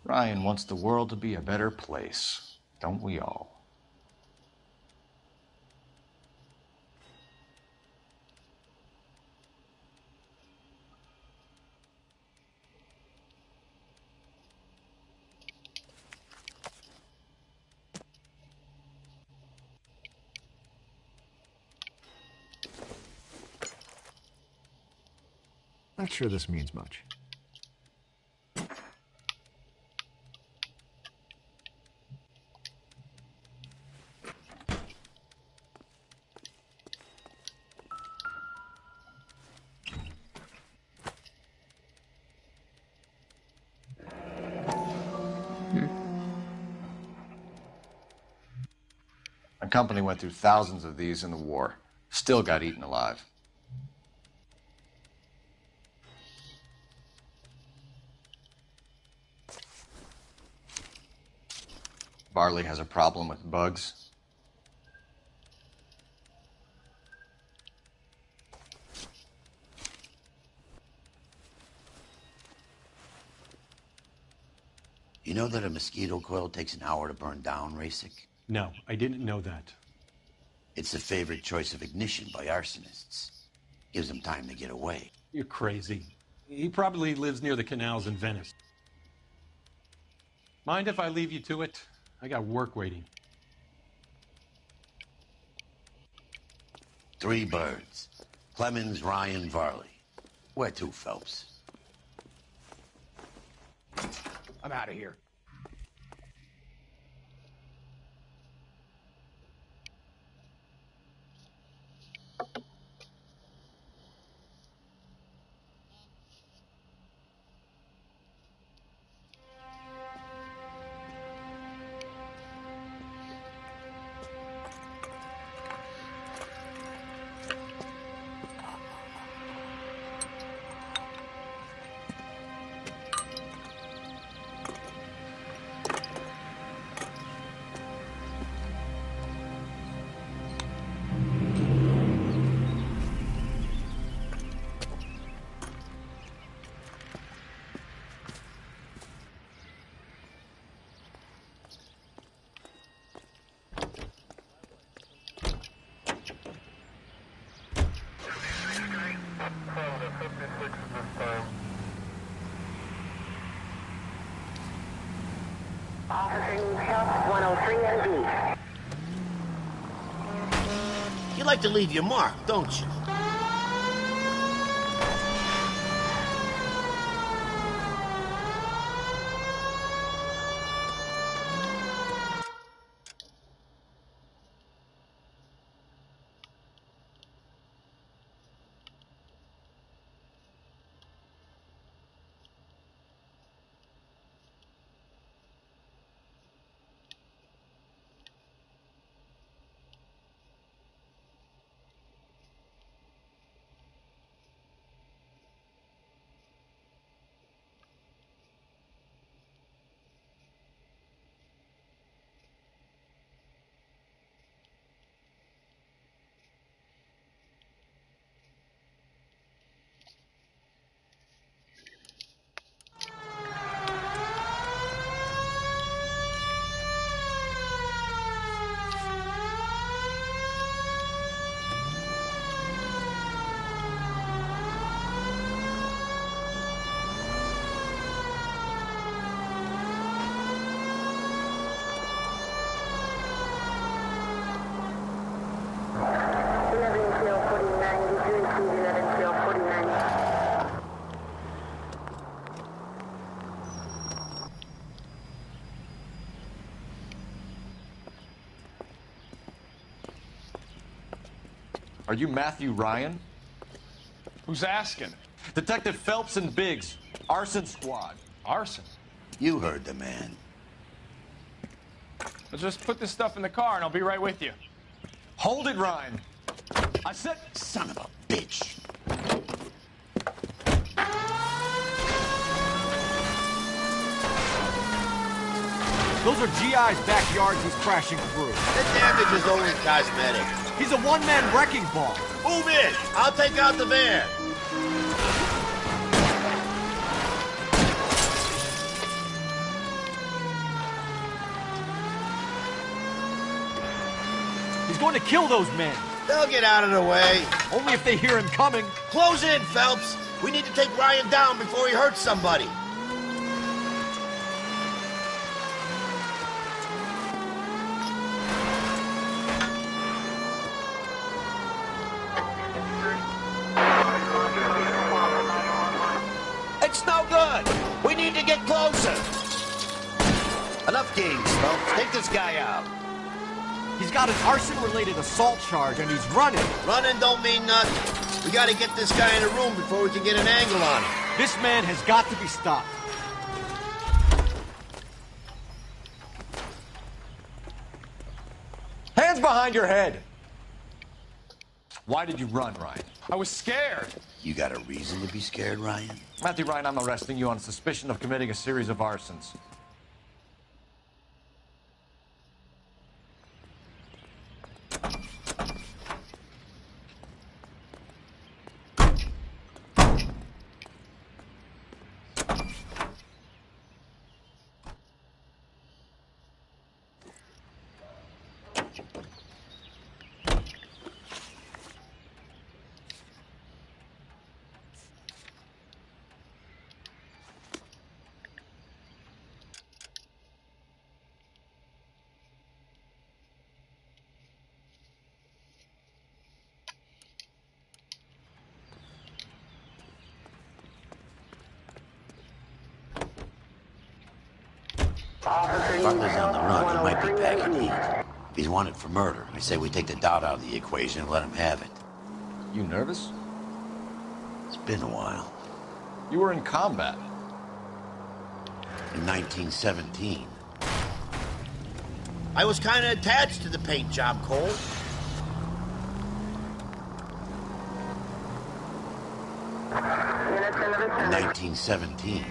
Ryan wants the world to be a better place, don't we all? not sure this means much. My company went through thousands of these in the war. Still got eaten alive. Varley has a problem with bugs. You know that a mosquito coil takes an hour to burn down, Rasik? No, I didn't know that. It's the favorite choice of ignition by arsonists. Gives them time to get away. You're crazy. He probably lives near the canals in Venice. Mind if I leave you to it? I got work waiting. 3 birds. Clemens, Ryan, Varley. Where to, Phelps? I'm out of here. You like to leave your mark, don't you? Are you Matthew Ryan? Who's asking? Detective Phelps and Biggs, arson squad. Arson? You heard the man. Let's just put this stuff in the car and I'll be right with you. Hold it, Ryan. I said... Son of a bitch. Those are GI's backyards he's crashing through. The damage is only cosmetic. He's a one-man wrecking ball. Move in. I'll take out the van. He's going to kill those men. They'll get out of the way. Only if they hear him coming. Close in, Phelps. We need to take Ryan down before he hurts somebody. Enough games, folks. Take this guy out. He's got an arson-related assault charge, and he's running. Running don't mean nothing. We gotta get this guy in a room before we can get an angle on him. This man has got to be stopped. Hands behind your head! Why did you run, Ryan? I was scared. You got a reason to be scared, Ryan? Matthew Ryan, I'm arresting you on suspicion of committing a series of arsons. Butler's on the run. He might be back in heat. If he's wanted for murder, I say we take the doubt out of the equation and let him have it. You nervous? It's been a while. You were in combat. In 1917. I was kind of attached to the paint job, Cole. In 1917.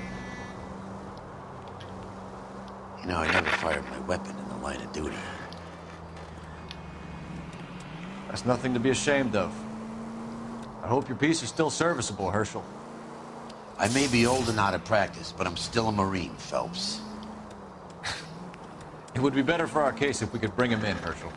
You know, I never fired my weapon in the line of duty. That's nothing to be ashamed of. I hope your piece is still serviceable, Herschel. I may be old and out of practice, but I'm still a Marine, Phelps. It would be better for our case if we could bring him in, Herschel.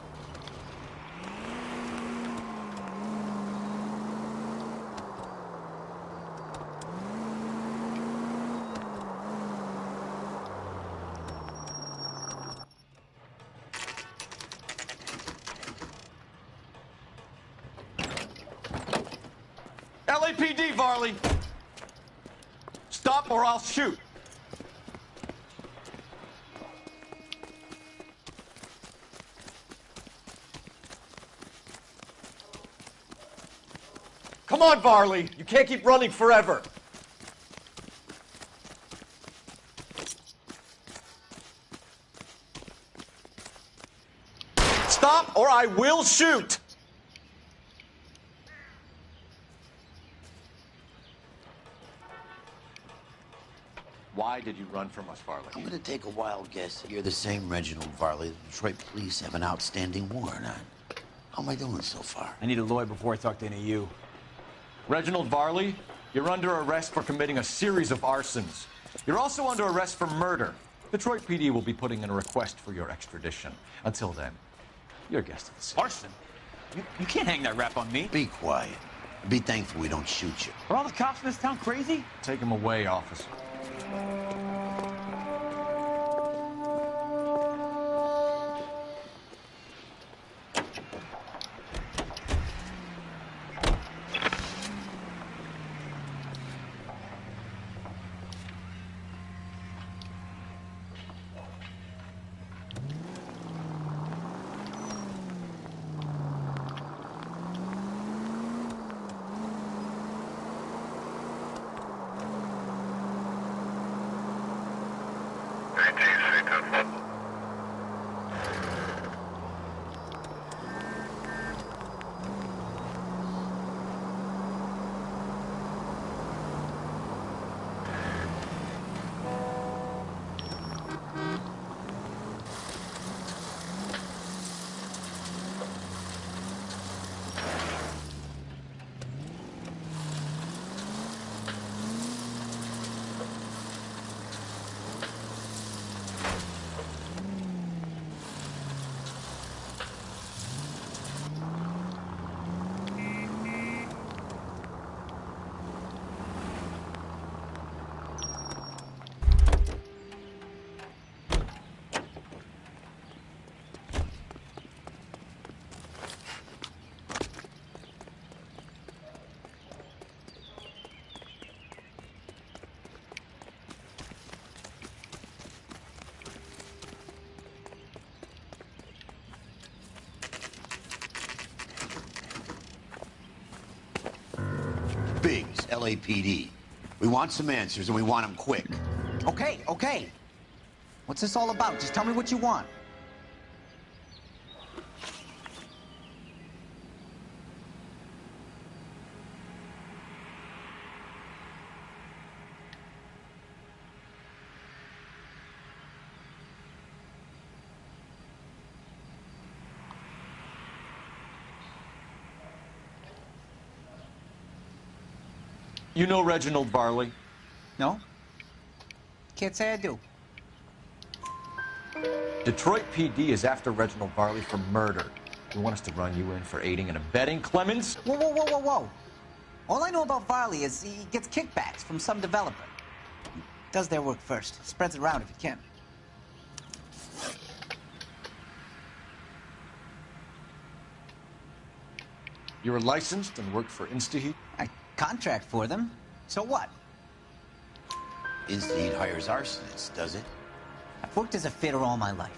LAPD, Varley! Stop or I'll shoot! Come on, Varley! You can't keep running forever! Stop or I will shoot! Why did you run from us, Varley? I'm gonna take a wild guess. You're the same Reginald Varley the Detroit police have an outstanding warrant on. How am I doing so far? I need a lawyer before I talk to any of you. Reginald Varley, you're under arrest for committing a series of arsons. You're also under arrest for murder. Detroit PD will be putting in a request for your extradition. Until then, you're a guest of the city. Arson? You can't hang that rap on me. Be quiet. Be thankful we don't shoot you. Are all the cops in this town crazy? Take him away, officer. LAPD. We want some answers, and we want them quick. Okay, okay. What's this all about? Just tell me what you want. You know Reginald Varley? No? Can't say I do. Detroit PD is after Reginald Varley for murder. You want us to run you in for aiding and abetting, Clemens? Whoa, whoa, whoa, whoa, whoa. All I know about Varley is he gets kickbacks from some developer. He does their work first. Spreads it around if he can. You're licensed and work for InstaHeat? I contract for them. So what? InstaHeat hires arsonists, does it? I've worked as a fitter all my life.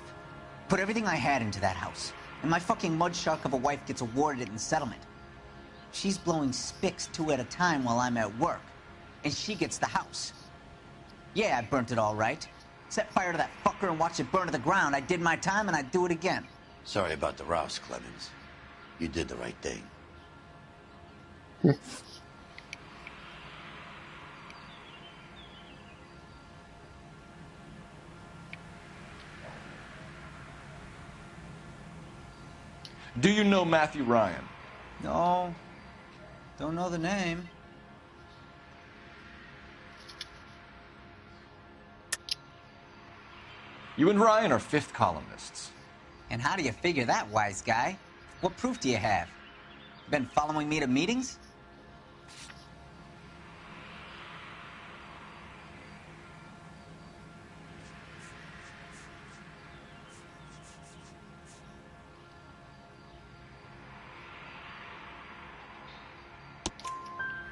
Put everything I had into that house. And my fucking mud shark of a wife gets awarded it in settlement. She's blowing spics 2 at a time while I'm at work. And she gets the house. Yeah, I burnt it all right. Set fire to that fucker and watched it burn to the ground. I did my time and I'd do it again. Sorry about the rouse, Clemens. You did the right thing. Do you know Matthew Ryan? No. Don't know the name. You and Ryan are fifth columnists. And how do you figure that, wise guy? What proof do you have? Been following me to meetings?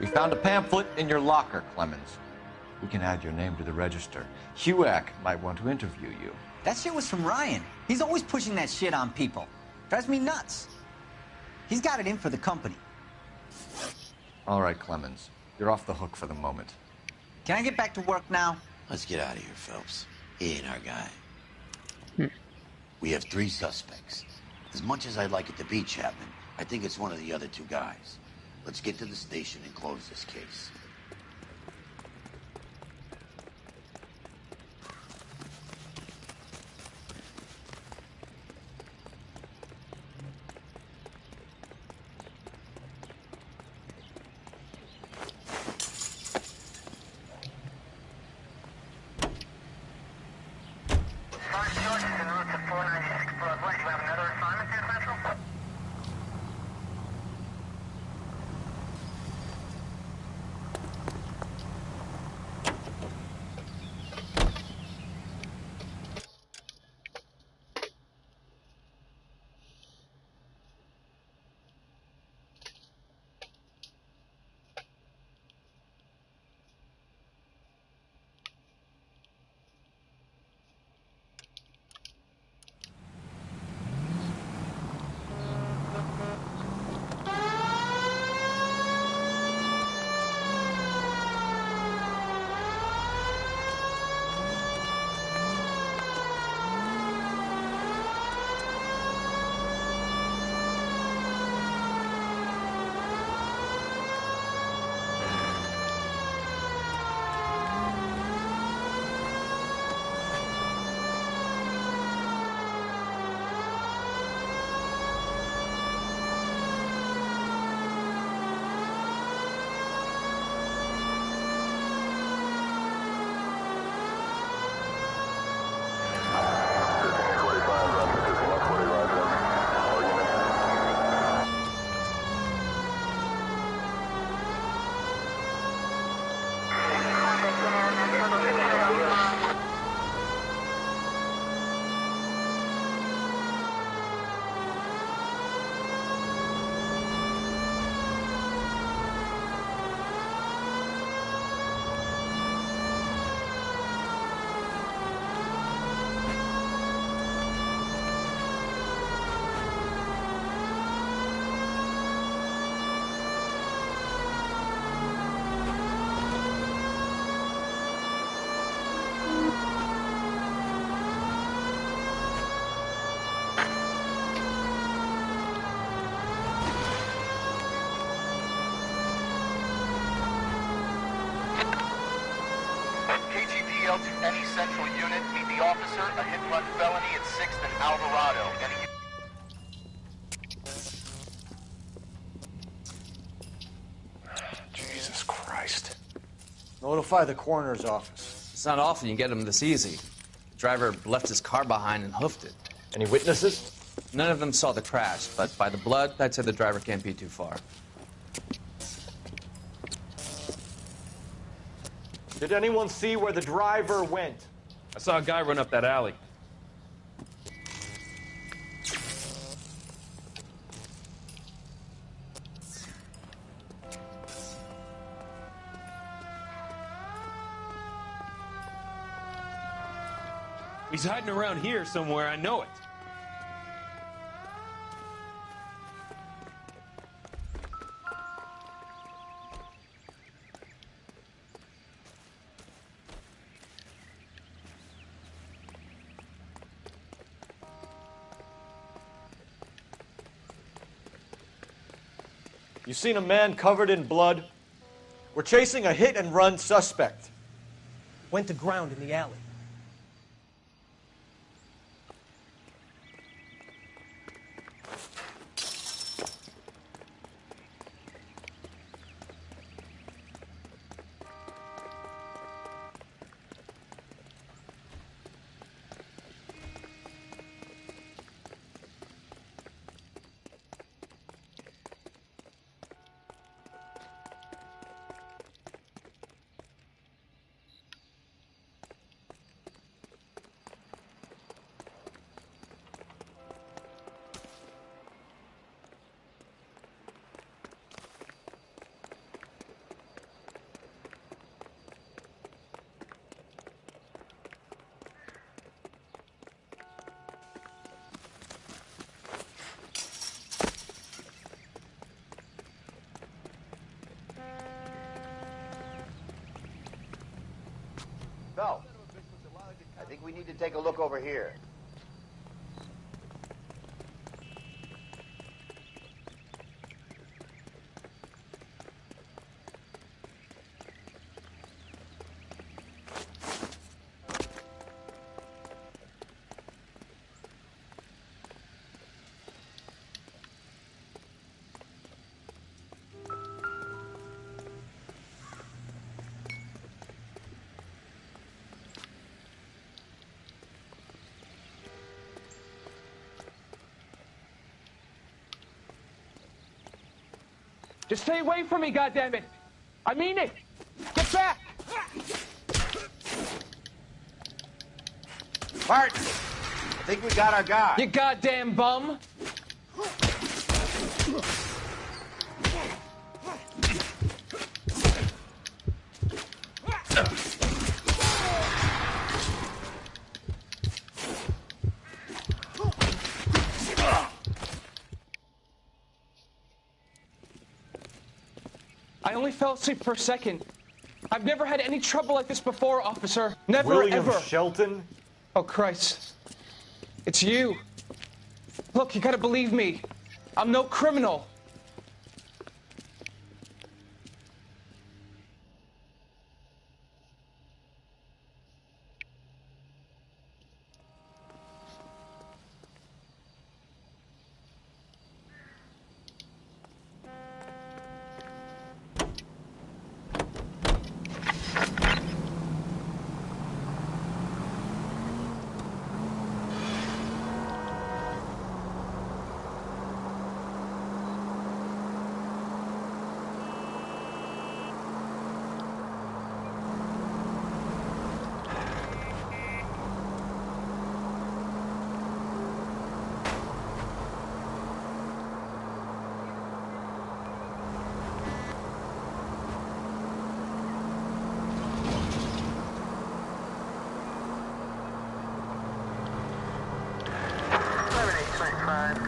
We found a pamphlet in your locker, Clemens. We can add your name to the register. HUAC might want to interview you. That shit was from Ryan. He's always pushing that shit on people. Drives me nuts. He's got it in for the company. All right, Clemens. You're off the hook for the moment. Can I get back to work now? Let's get out of here, Phelps. He ain't our guy. We have 3 suspects. As much as I'd like it to be Chapman, I think it's one of the other 2 guys. Let's get to the station and close this case. Central Unit, meet the officer, a hit-and-run felony at 6th and Alvarado. Jesus Christ. Notify the coroner's office. It's not often you get them this easy. The driver left his car behind and hoofed it. Any witnesses? None of them saw the crash, but by the blood, I'd say the driver can't be too far. Did anyone see where the driver went? I saw a guy run up that alley. He's hiding around here somewhere, I know it. You seen a man covered in blood? We're chasing a hit-and-run suspect. Went to ground in the alley. So, I think we need to take a look over here. Just stay away from me, goddammit! I mean it! Get back! Martin, I think we got our guy. You goddamn bum! I only fell asleep for a second. I've never had any trouble like this before, officer. Never, William ever. Shelton? Oh, Christ. It's you. Look, you gotta believe me. I'm no criminal.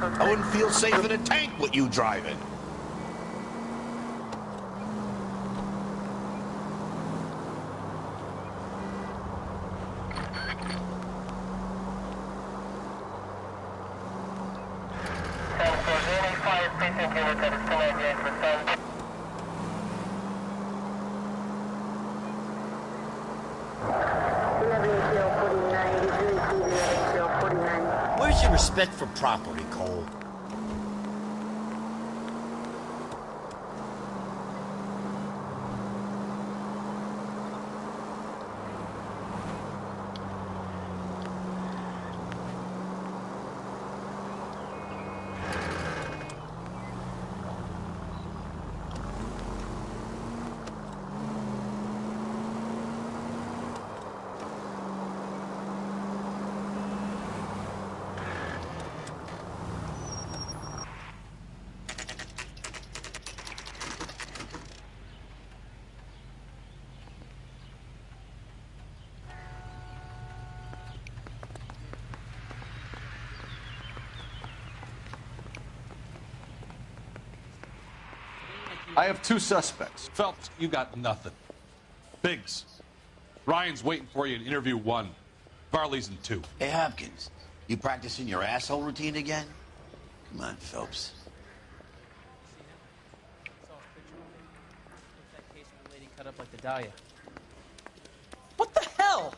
I wouldn't feel safe in a tank with you driving. Where's your respect for property, Cole? I have 2 suspects. Phelps, you got nothing. Biggs, Ryan's waiting for you in interview 1. Varley's in 2. Hey, Hopkins, you practicing your asshole routine again? Come on, Phelps. That case of the lady cut up like the Dahlia. What the hell?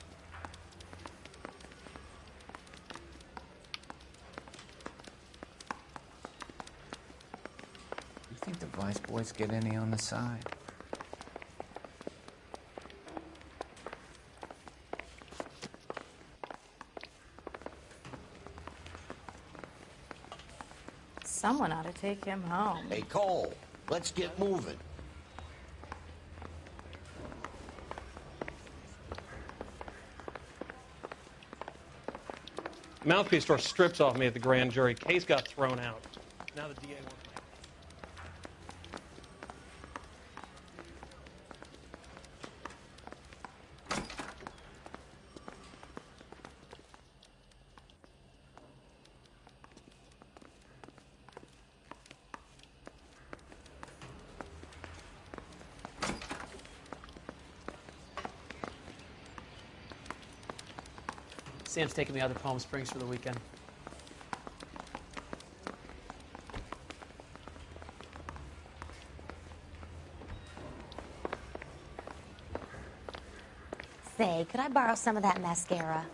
You think the Vice Boys get any on the side? Someone ought to take him home. Hey, Cole, let's get moving. Mouthpiece tore strips off me at the grand jury. Case got thrown out. Now the DA wants my... Sam's taking me out to Palm Springs for the weekend. Say, could I borrow some of that mascara?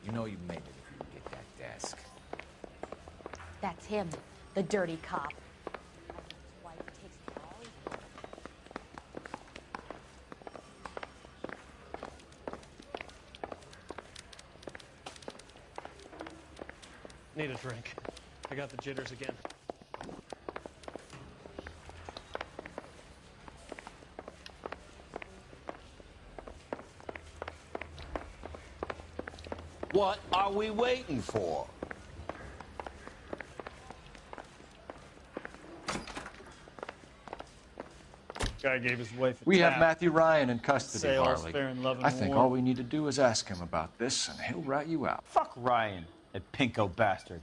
You know you made it if you get that desk. That's him, the dirty cop. Need a drink. I got the jitters again. What are we waiting for? Guy gave his wife a We have tap. Matthew Ryan in custody, Sales, Harley. fair and love and I think war. all we need to do is ask him about this, and he'll rat you out. Fuck Ryan, that pinko bastard.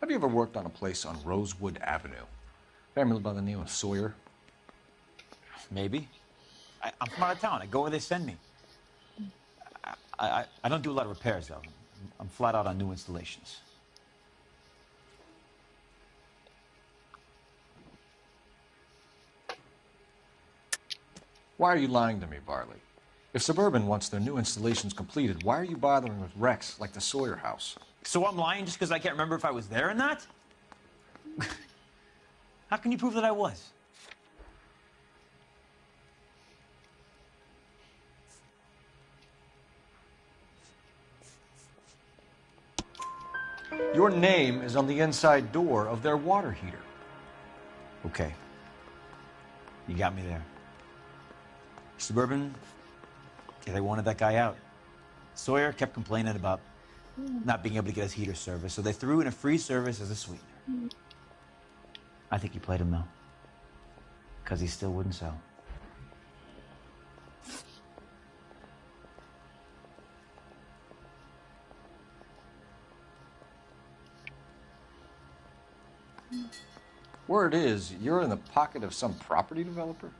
Have you ever worked on a place on Rosewood Avenue? Family by the name of Sawyer? Maybe. I'm from out of town. I go where they send me. I don't do a lot of repairs, though. I'm flat out on new installations. Why are you lying to me, Varley? If Suburban wants their new installations completed, why are you bothering with wrecks like the Sawyer house? So I'm lying just because I can't remember if I was there or not? How can you prove that I was? Your name is on the inside door of their water heater. Okay. You got me there. Suburban, yeah, they wanted that guy out. Sawyer kept complaining about not being able to get his heater service, so they threw in a free service as a sweetener. I think you played him, though. Because he still wouldn't sell. Word is, you're in the pocket of some property developer?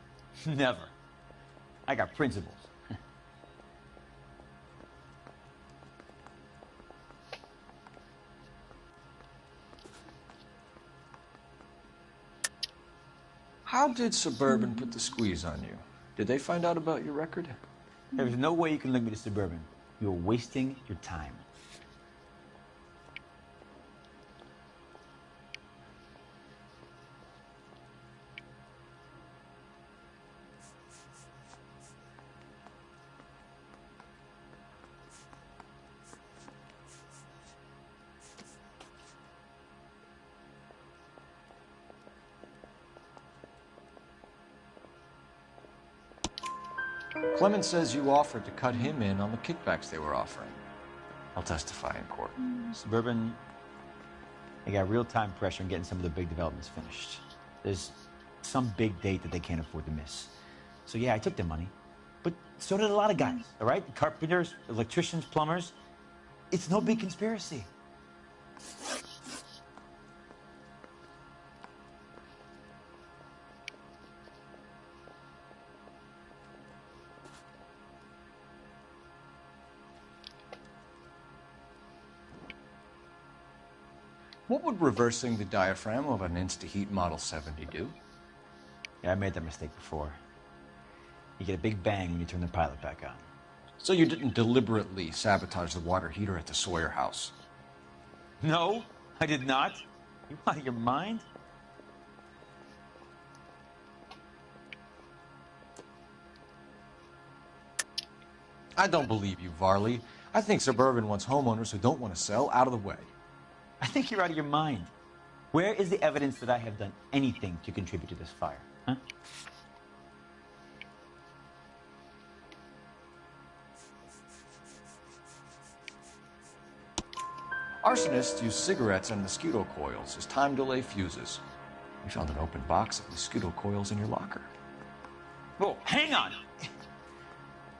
Never. I got principles. How did Suburban put the squeeze on you? Did they find out about your record? There's no way you can link me to Suburban. You're wasting your time. Clemens says you offered to cut him in on the kickbacks they were offering. I'll testify in court. Suburban, they got real-time pressure on getting some of the big developments finished. There's some big date that they can't afford to miss. So yeah, I took their money. But so did a lot of guys, all right? Carpenters, electricians, plumbers. It's no big conspiracy. What would reversing the diaphragm of an Insta-Heat Model 70 do? Yeah, I made that mistake before. You get a big bang when you turn the pilot back on. So you didn't deliberately sabotage the water heater at the Sawyer house? No, I did not. You out of your mind? I don't believe you, Varley. I think Suburban wants homeowners who don't want to sell out of the way. I think you're out of your mind. Where is the evidence that I have done anything to contribute to this fire? Huh? Arsonists use cigarettes and mosquito coils as time delay fuses. We found an open box of mosquito coils in your locker. Whoa, hang on!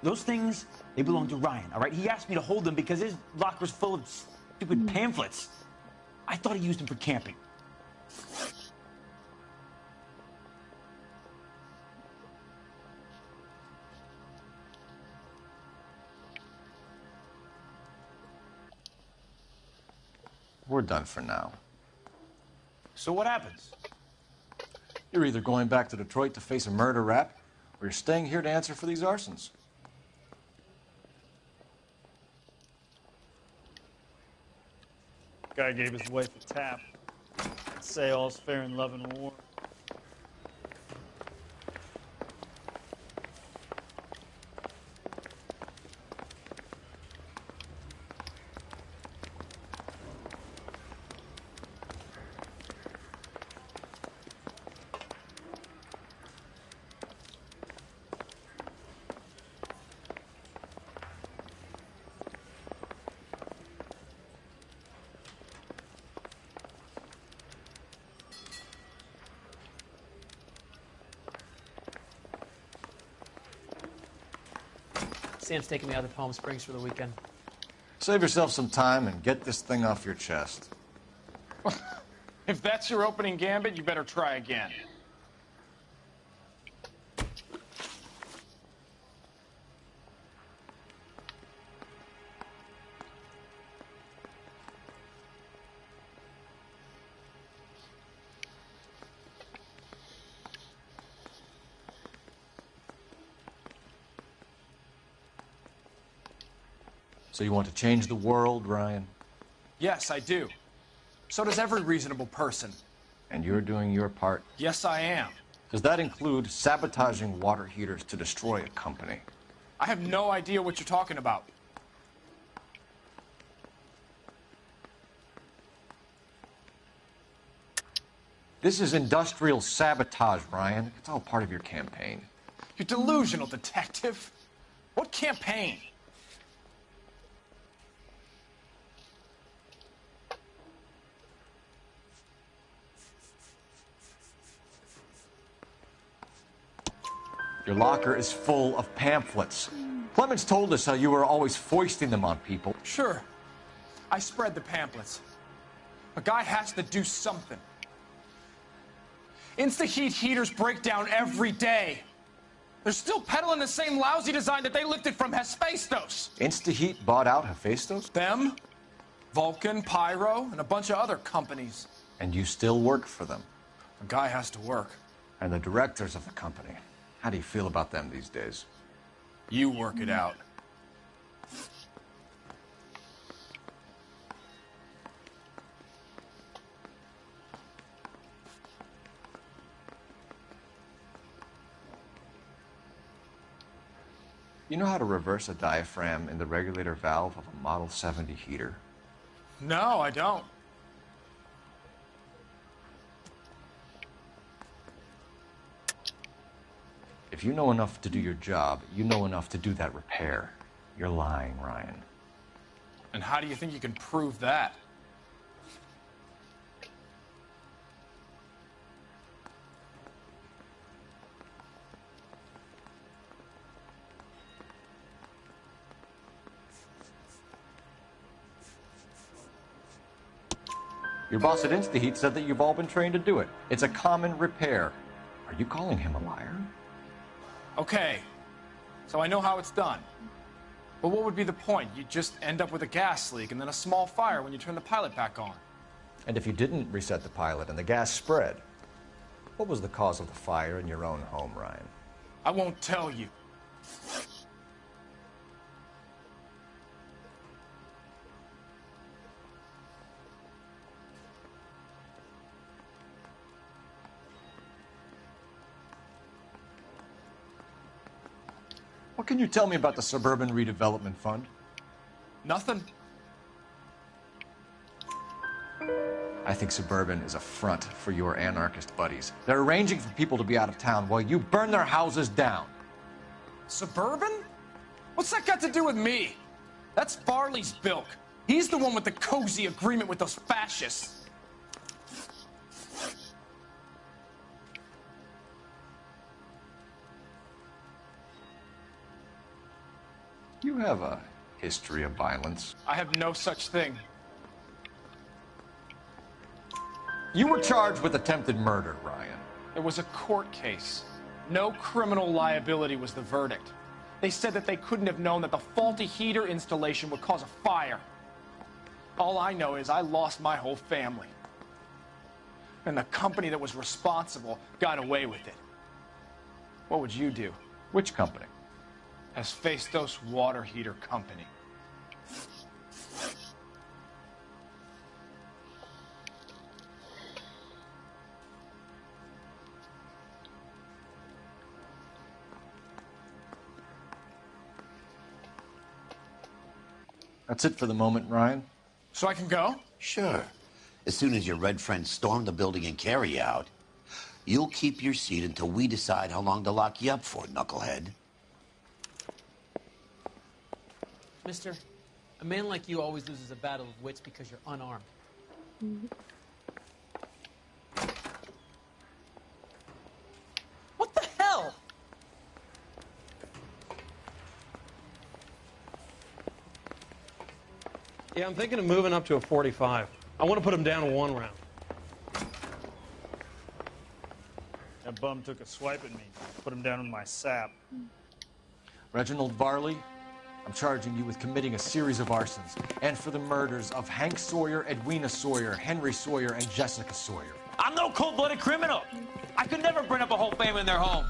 Those things, they belong to Ryan, all right? He asked me to hold them because his locker's full of stupid pamphlets. I thought he used them for camping. We're done for now. So what happens? You're either going back to Detroit to face a murder rap, or you're staying here to answer for these arsons. Guy gave his wife a tap. Say all's fair in love and war. Sam's taking me out to Palm Springs for the weekend. Save yourself some time and get this thing off your chest. If that's your opening gambit, you better try again. So you want to change the world, Ryan? Yes, I do. So does every reasonable person. And you're doing your part? Yes, I am. Does that include sabotaging water heaters to destroy a company? I have no idea what you're talking about. This is industrial sabotage, Ryan. It's all part of your campaign. You're delusional, detective. What campaign? Your locker is full of pamphlets. Clemens told us how you were always foisting them on people. Sure. I spread the pamphlets. A guy has to do something. Insta-heat heaters break down every day. They're still peddling the same lousy design that they lifted from Hephaestus. Insta-heat bought out Hephaestus? Them, Vulcan, Pyro, and a bunch of other companies. And you still work for them? A guy has to work. And the directors of the company. How do you feel about them these days? You work it out. You know how to reverse a diaphragm in the regulator valve of a Model 70 heater? No, I don't. If you know enough to do your job, you know enough to do that repair. You're lying, Ryan. And how do you think you can prove that? Your boss at InstaHeat said that you've all been trained to do it. It's a common repair. Are you calling him a liar? Okay, so I know how it's done. But what would be the point? You just end up with a gas leak and then a small fire when you turn the pilot back on. And if you didn't reset the pilot and the gas spread, what was the cause of the fire in your own home, Ryan? I won't tell you. What can you tell me about the Suburban Redevelopment Fund? Nothing. I think Suburban is a front for your anarchist buddies. They're arranging for people to be out of town while you burn their houses down. Suburban? What's that got to do with me? That's Farley's bilk. He's the one with the cozy agreement with those fascists. You have a history of violence. I have no such thing. You were charged with attempted murder, Ryan. It was a court case. No criminal liability was the verdict. They said that they couldn't have known that the faulty heater installation would cause a fire. All I know is I lost my whole family. And the company that was responsible got away with it. What would you do? Which company? Hephaestus Water Heater Company. That's it for the moment, Ryan. So I can go? Sure. As soon as your red friends storm the building and carry you out, you'll keep your seat until we decide how long to lock you up for, knucklehead. Mister, a man like you always loses a battle of wits because you're unarmed. What the hell? Yeah, I'm thinking of moving up to a 45. I want to put him down to 1 round. That bum took a swipe at me. Put him down in my sap. Reginald Varley, I'm charging you with committing a series of arsons and for the murders of Hank Sawyer, Edwina Sawyer, Henry Sawyer, and Jessica Sawyer. I'm no cold-blooded criminal. I could never burn up a whole family in their home.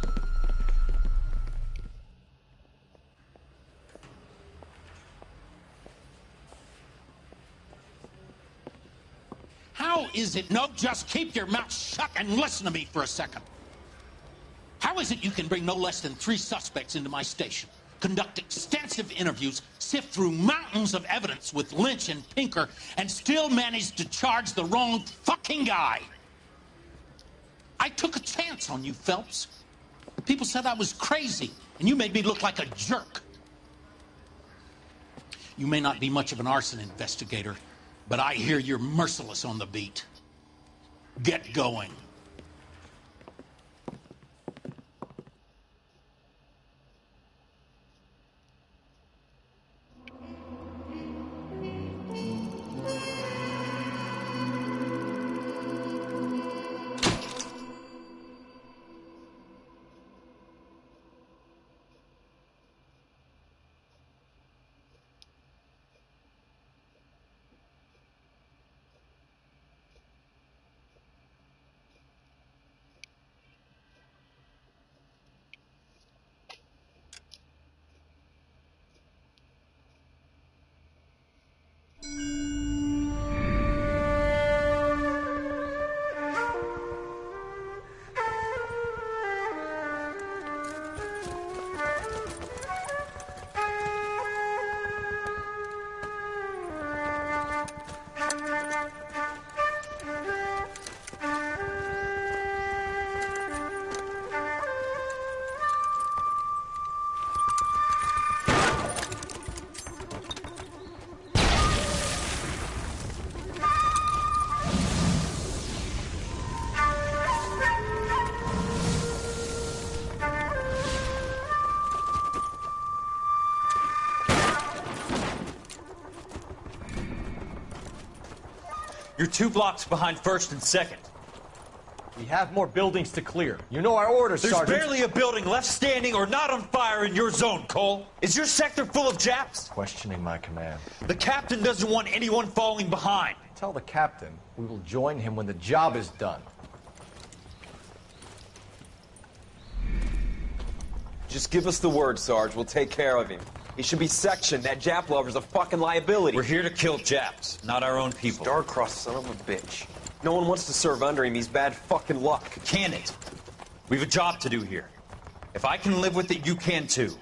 How is it? No, just keep your mouth shut and listen to me for a second. How is it you can bring no less than 3 suspects into my station, conduct extensive interviews, sift through mountains of evidence with Lynch and Pinker, and still manage to charge the wrong fucking guy? I took a chance on you, Phelps. People said I was crazy, and you made me look like a jerk. You may not be much of an arson investigator, but I hear you're merciless on the beat. Get going. You're 2 blocks behind first and second. We have more buildings to clear. You know our orders, There's Sergeant. barely a building left standing or not on fire in your zone, Cole. Is your sector full of Japs? Questioning my command. The captain doesn't want anyone falling behind. Tell the captain we will join him when the job is done. Just give us the word, Sarge. We'll take care of him. He should be sectioned. That Jap lover's a fucking liability. We're here to kill Japs, not our own people. Star-crossed son of a bitch. No one wants to serve under him. He's bad fucking luck. Can it? We have a job to do here. If I can live with it, you can too.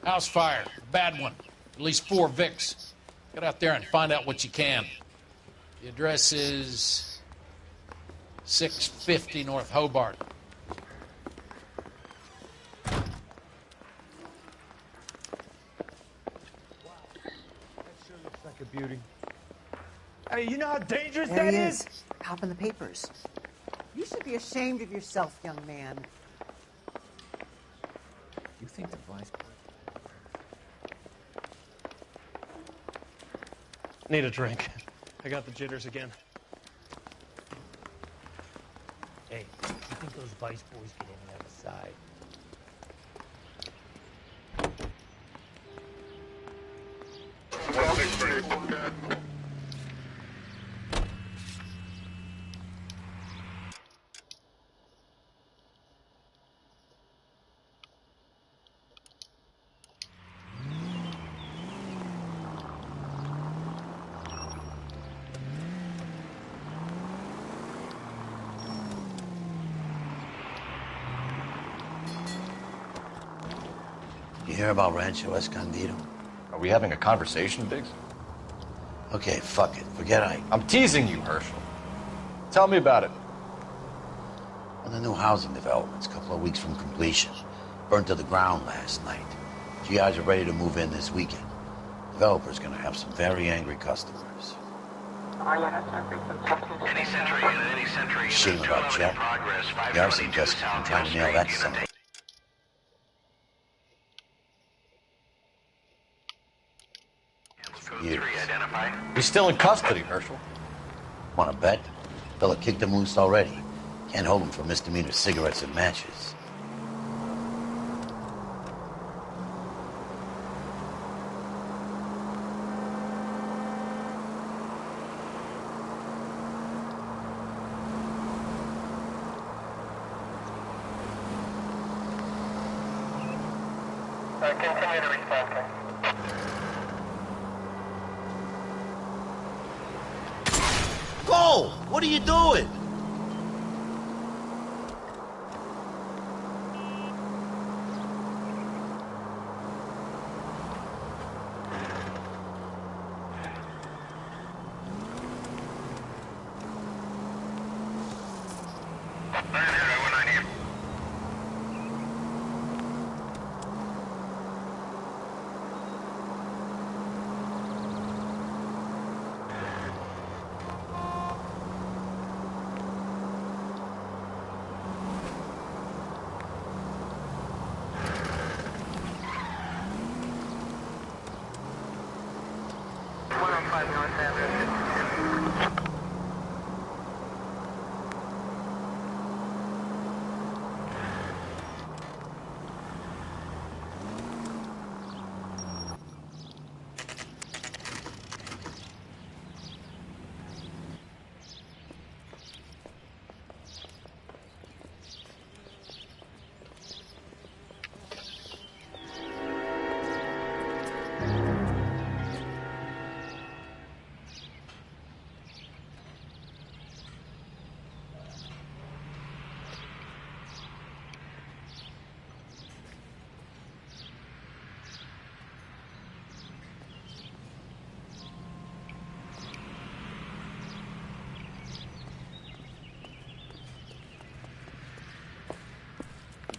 House fire. Bad one. At least 4 Vicks. Get out there and find out what you can. The address is 650 North Hobart. Like a beauty. Hey, you know how dangerous There that he is? Cop in the papers. You should be ashamed of yourself, young man. You think the vice... Need a drink. I got the jitters again. Hey, you think those vice boys get any other side? You hear about Rancho Escondido? Are we having a conversation, Biggs? Okay, fuck it. Forget I'm teasing you, Herschel. Tell me about it. Well, the new housing development's a couple of weeks from completion. Burned to the ground last night. GIs are ready to move in this weekend. Developer's gonna have some very angry customers. Any Century unit, any Century unit. Shame about Jet. The arson just trying to nail that son of a... Years. He's still in custody, Herschel. Want to bet? Fella kicked him loose already. Can't hold him for misdemeanor cigarettes and matches. Continue to respond. Cole, what are you doing?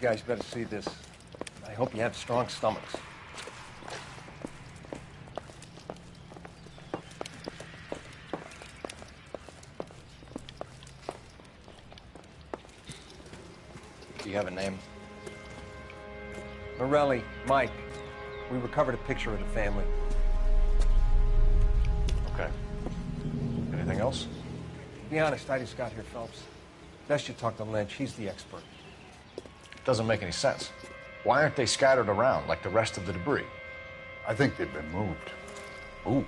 guys better see this. I hope you have strong stomachs. Do you have a name? Morelli, Mike. We recovered a picture of the family. Okay. Anything else? To be honest, I just got here, Phelps. Best you talk to Lynch. He's the expert. Doesn't make any sense. Why aren't they scattered around like the rest of the debris? I think they've been moved. Ooh.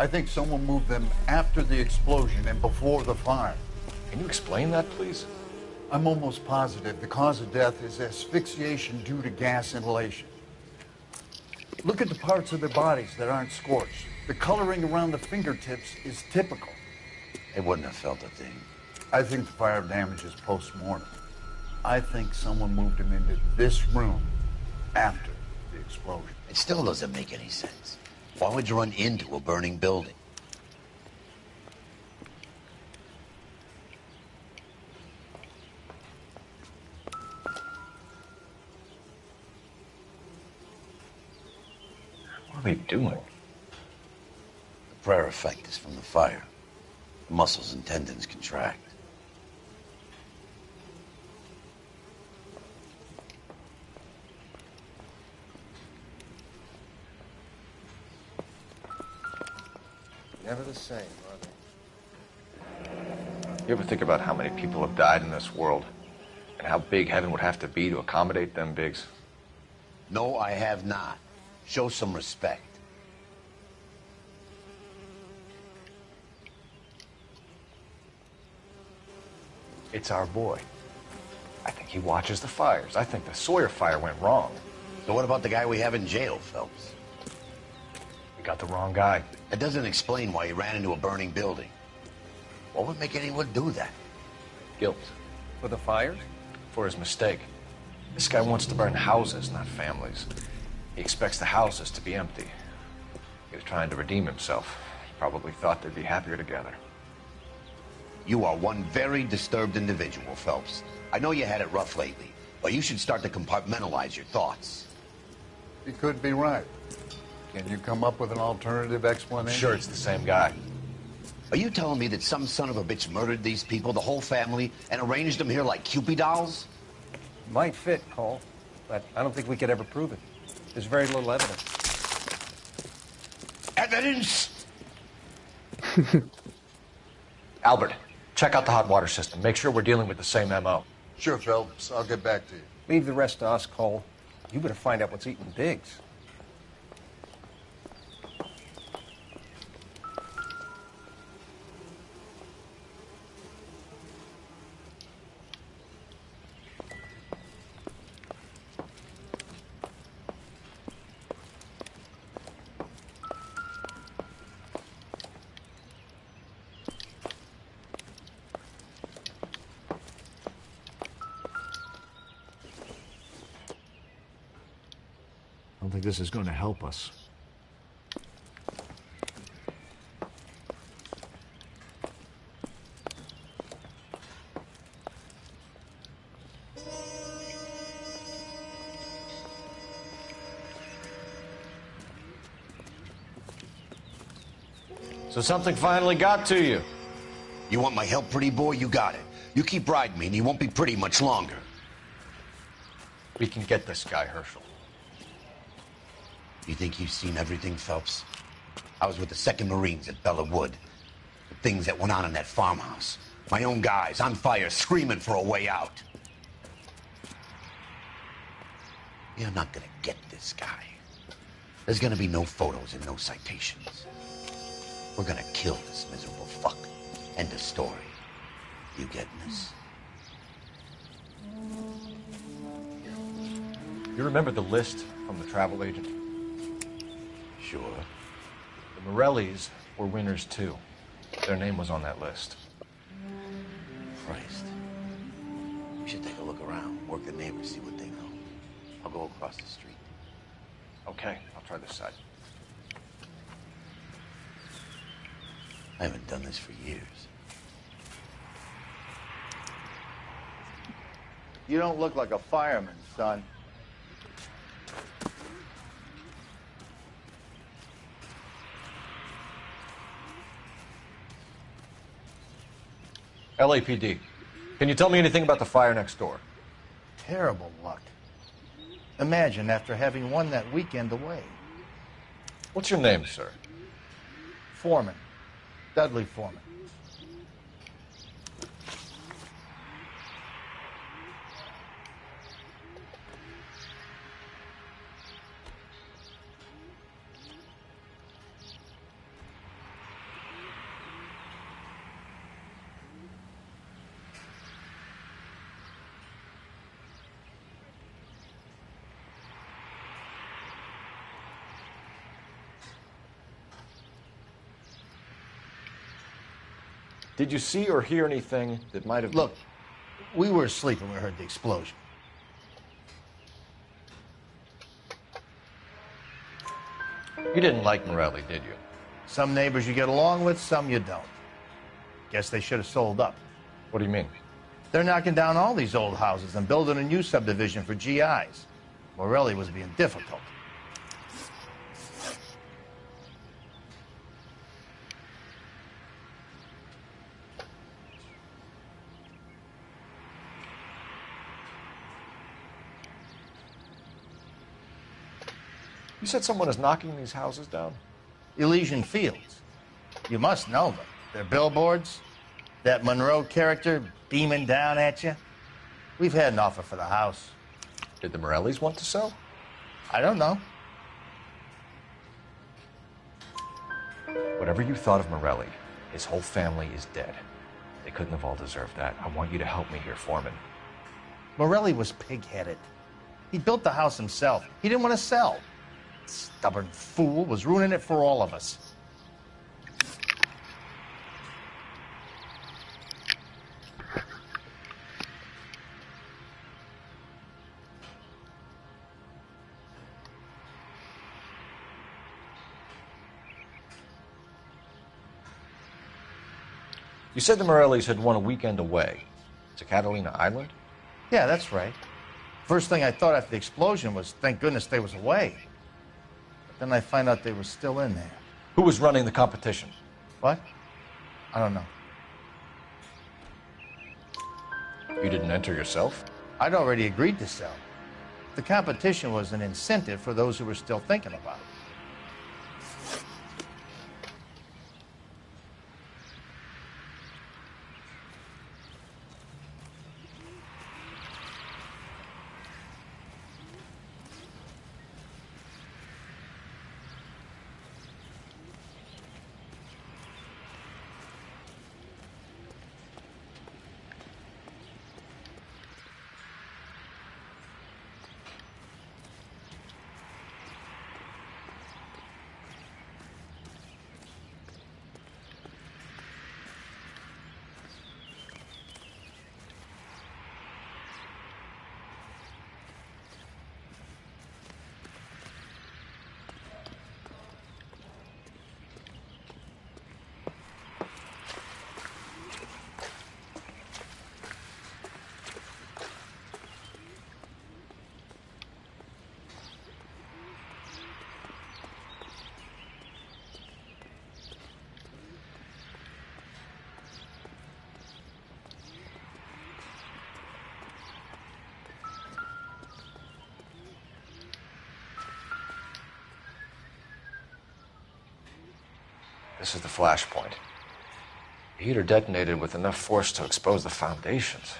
I think someone moved them after the explosion and before the fire. Can you explain that, please? I'm almost positive the cause of death is asphyxiation due to gas inhalation. Look at the parts of their bodies that aren't scorched. The coloring around the fingertips is typical. They wouldn't have felt a thing. I think the fire damage is post-mortem. I think someone moved him into this room after the explosion. It still doesn't make any sense. Why would you run into a burning building? What are they doing? The prayer effect is from the fire. The muscles and tendons contract. Never the same, are they? You ever think about how many people have died in this world? And how big heaven would have to be to accommodate them bigs? No, I have not. Show some respect. It's our boy. I think he watches the fires. I think the Sawyer fire went wrong. So what about the guy we have in jail, Phelps? We got the wrong guy. That doesn't explain why he ran into a burning building. What would make anyone do that? Guilt. For the fires? For his mistake. This guy wants to burn houses, not families. He expects the houses to be empty. He was trying to redeem himself. He probably thought they'd be happier together. You are one very disturbed individual, Phelps. I know you had it rough lately, but you should start to compartmentalize your thoughts. You could be right. Can you come up with an alternative explanation? Sure, it's the same guy. Are you telling me that some son of a bitch murdered these people, the whole family, and arranged them here like Cupid dolls? Might fit, Cole, but I don't think we could ever prove it. There's very little evidence. Evidence? Albert, check out the hot water system. Make sure we're dealing with the same MO. Sure, Phelps. I'll get back to you. Leave the rest to us, Cole. You better find out what's eating Biggs. I don't think this is going to help us. So something finally got to you. You want my help, pretty boy? You got it. You keep riding me and you won't be pretty much longer. We can get this guy, Herschel. You think you've seen everything, Phelps? I was with the 2nd Marines at Bella Wood. The things that went on in that farmhouse. My own guys on fire, screaming for a way out. You're not gonna get this guy. There's gonna be no photos and no citations. We're gonna kill this miserable fuck. End of story. You getting this? You remember the list from the travel agent? Sure. The Morellis were winners too. Their name was on that list. Christ. We should take a look around, work the neighbors, see what they know. I'll go across the street. Okay, I'll try this side. I haven't done this for years. You don't look like a fireman, son. LAPD. Can you tell me anything about the fire next door? Terrible luck. Imagine after having won that weekend away. What's your name, sir? Foreman. Dudley Foreman. Did you see or hear anything that might have... Look, we were asleep when we heard the explosion. You didn't like Morelli, did you? Some neighbors you get along with, some you don't. Guess they should have sold up. What do you mean? They're knocking down all these old houses and building a new subdivision for GIs. Morelli was being difficult. You said someone is knocking these houses down? Elysian Fields. You must know them. Their billboards, that Monroe character beaming down at you. We've had an offer for the house. Did the Morellis want to sell? I don't know. Whatever you thought of Morelli, his whole family is dead. They couldn't have all deserved that. I want you to help me here, Foreman. Morelli was pig-headed. He built the house himself. He didn't want to sell. Stubborn fool was ruining it for all of us. You said the Morellis had won a weekend away to Catalina Island? Yeah, that's right. First thing I thought after the explosion was, thank goodness they was away. But then I find out they were still in there. Who was running the competition? What? I don't know. You didn't enter yourself? I'd already agreed to sell. The competition was an incentive for those who were still thinking about it. This is the flashpoint. The heater detonated with enough force to expose the foundations.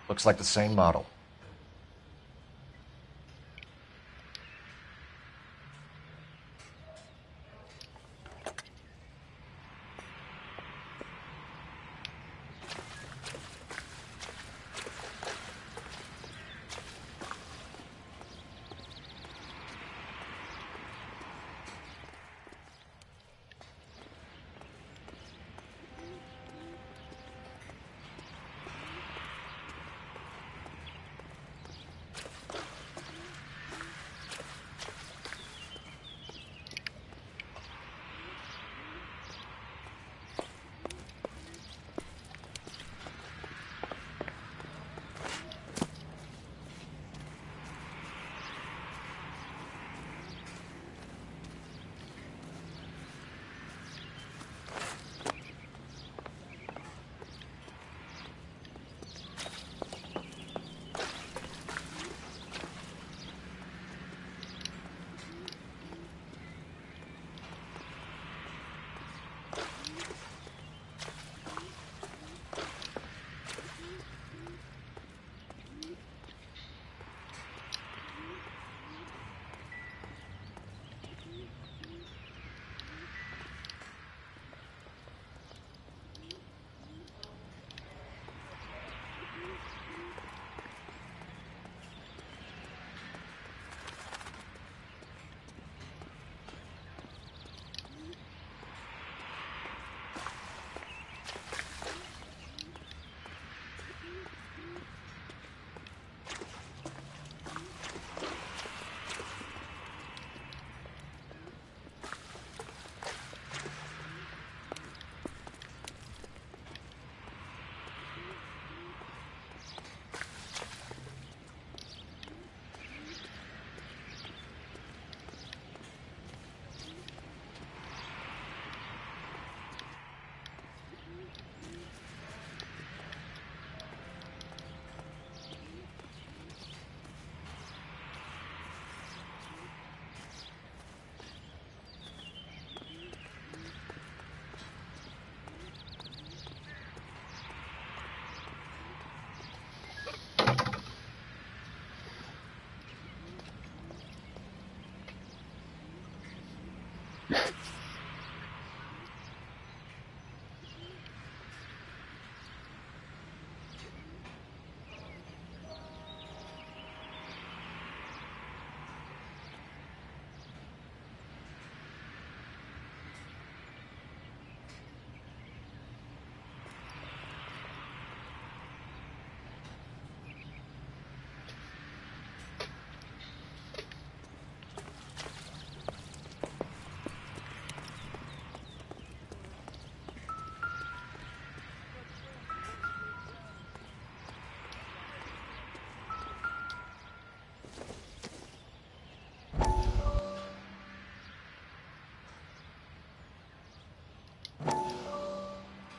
Looks like the same model.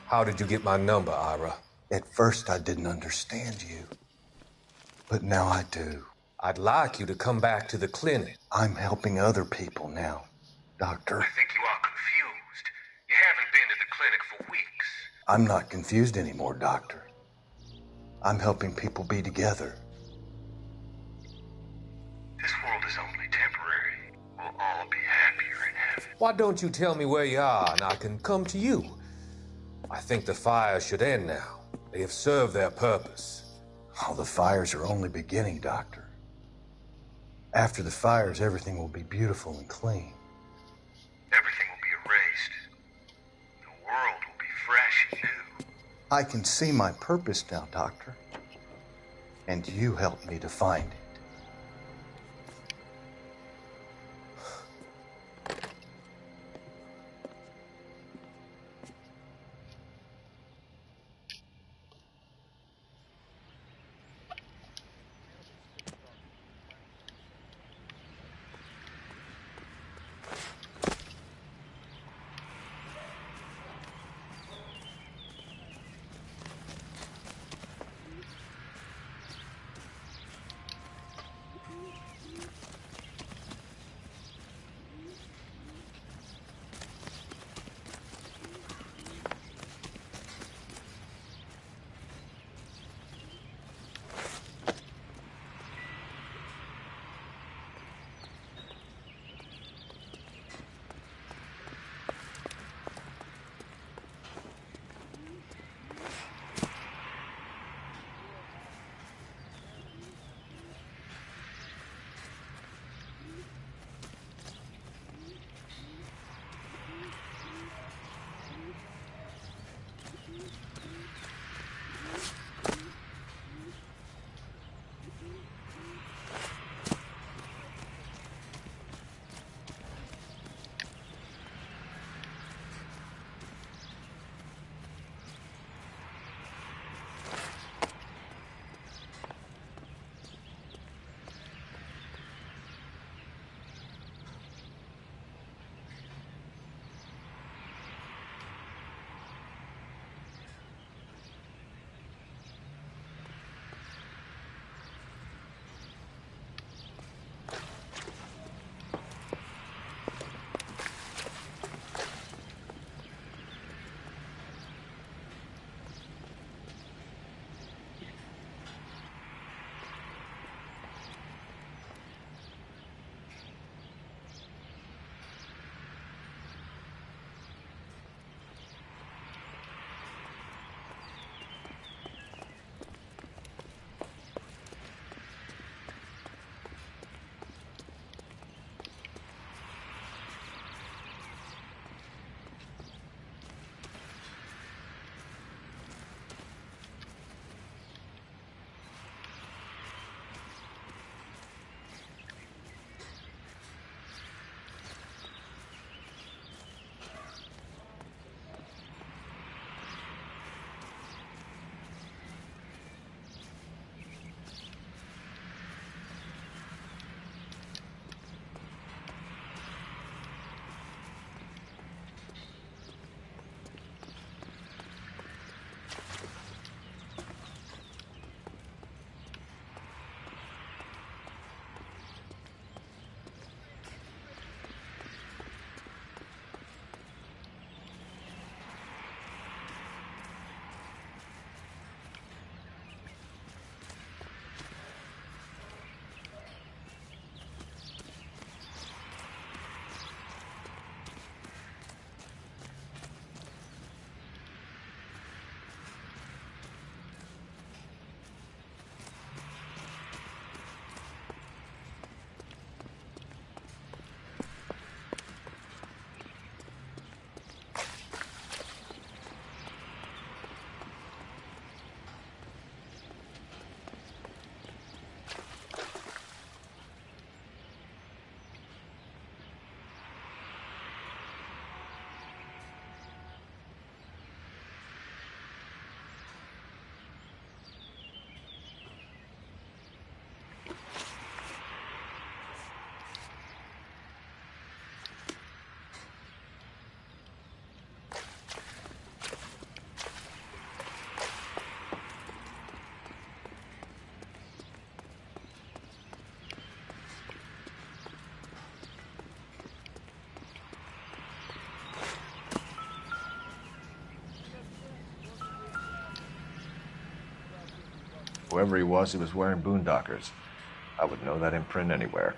How did you get my number, Ira? At first, I didn't understand you. But now I do. I'd like you to come back to the clinic. I'm helping other people now, Doctor. I think you are confused. You haven't been to the clinic for weeks. I'm not confused anymore, Doctor. I'm helping people be together. This world is only temporary. We'll all be happier in heaven. Why don't you tell me where you are and I can come to you? I think the fires should end now. They have served their purpose. Oh, the fires are only beginning, Doctor. After the fires, everything will be beautiful and clean. Everything will be erased. The world will be fresh and new. I can see my purpose now, Doctor. And you helped me to find it. Whoever he was wearing boondockers. I would know that imprint anywhere.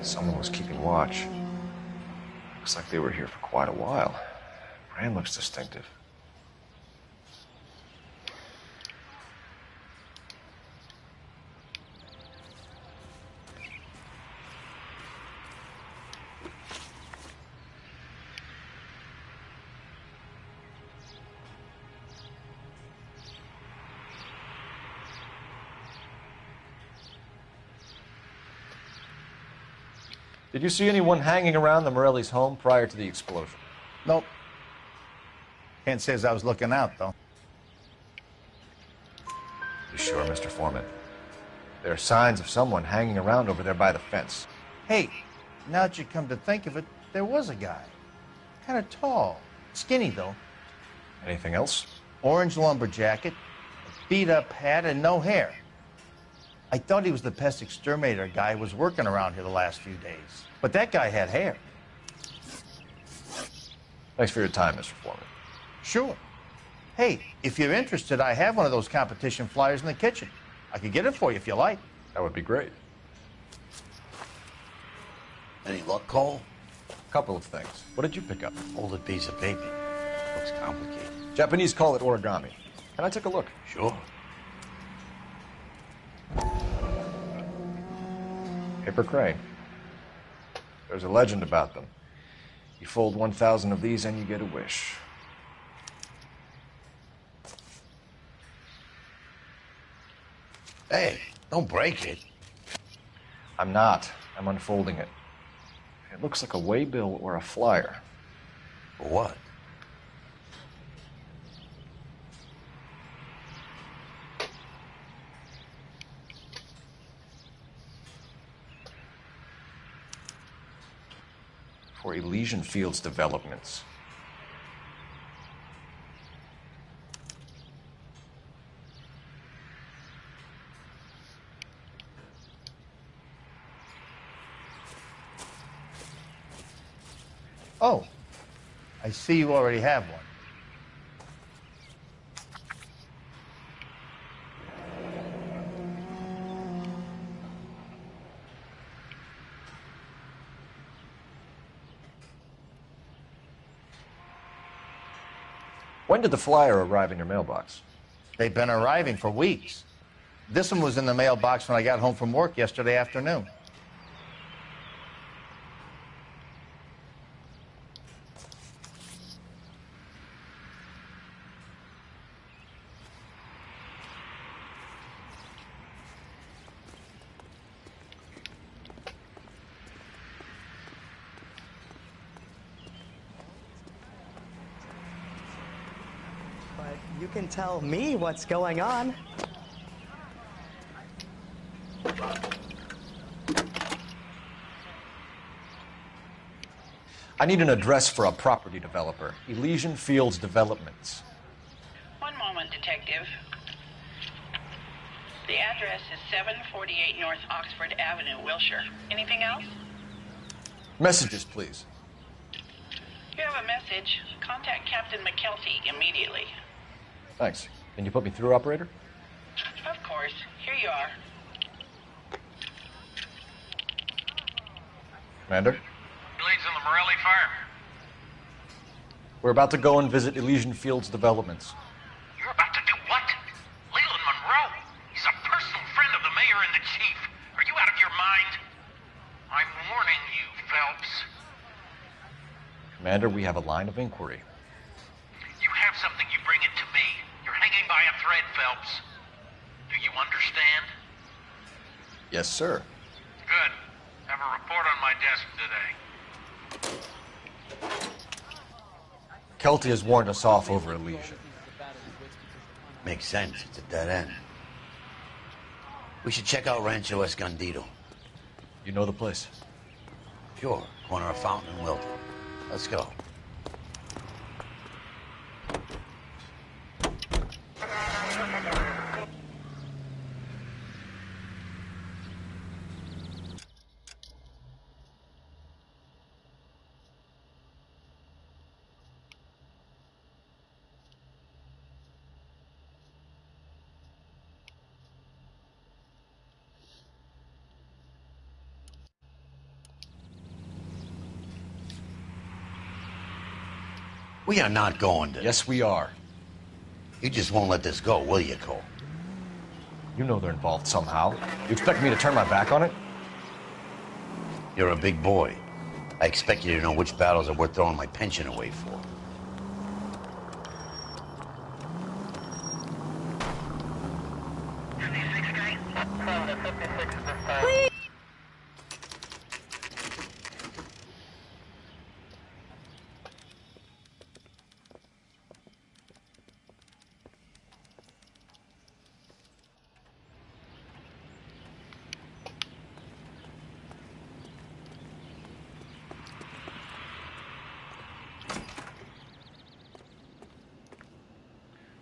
Someone was keeping watch. Looks like they were here for quite a while. Brand looks distinctive. Did you see anyone hanging around the Morelli's home prior to the explosion? Nope. Can't say as I was looking out, though. You sure, Mr. Foreman? There are signs of someone hanging around over there by the fence. Hey, now that you come to think of it, there was a guy. Kind of tall. Skinny, though. Anything else? Orange lumber jacket, a beat-up hat, and no hair. I thought he was the pest exterminator guy who was working around here the last few days. But that guy had hair. Thanks for your time, Mr. Foreman. Sure. Hey, if you're interested, I have one of those competition flyers in the kitchen. I could get it for you if you like. That would be great. Any luck, Cole? A couple of things. What did you pick up? Folded piece of paper. Looks complicated. Japanese call it origami. Can I take a look? Sure. Paper crane. There's a legend about them. You fold 1,000 of these and you get a wish. Hey, don't break it. I'm not. I'm unfolding it. It looks like a waybill or a flyer. For what? For Elysian Fields developments. Oh, I see you already have one. When did the flyer arrive in your mailbox? They've been arriving for weeks. This one was in the mailbox when I got home from work yesterday afternoon. You can tell me what's going on. I need an address for a property developer. Elysian Fields Developments. One moment, Detective. The address is 748 North Oxford Avenue, Wilshire. Anything else? Messages, please. You have a message. Contact Captain McKelty immediately. Thanks. Can you put me through, operator? Of course. Here you are. Commander? Leads in the Morelli fire. We're about to go and visit Elysian Fields Developments. You're about to do what? Leland Monroe? He's a personal friend of the mayor and the chief. Are you out of your mind? I'm warning you, Phelps. Commander, we have a line of inquiry. You have something, you bring it to me. You're hanging by a thread, Phelps. Do you understand? Yes, sir. Good. Have a report on my desk today. Kelty has warned us off over Elysian. Makes sense. It's a dead end. We should check out Rancho Escondido. You know the place? Sure. Corner of Fountain and Wilton. Let's go. We are not going to. Yes, we are. You just won't let this go, will you, Cole? You know they're involved somehow. You expect me to turn my back on it? You're a big boy. I expect you to know which battles are worth throwing my pension away for. Please.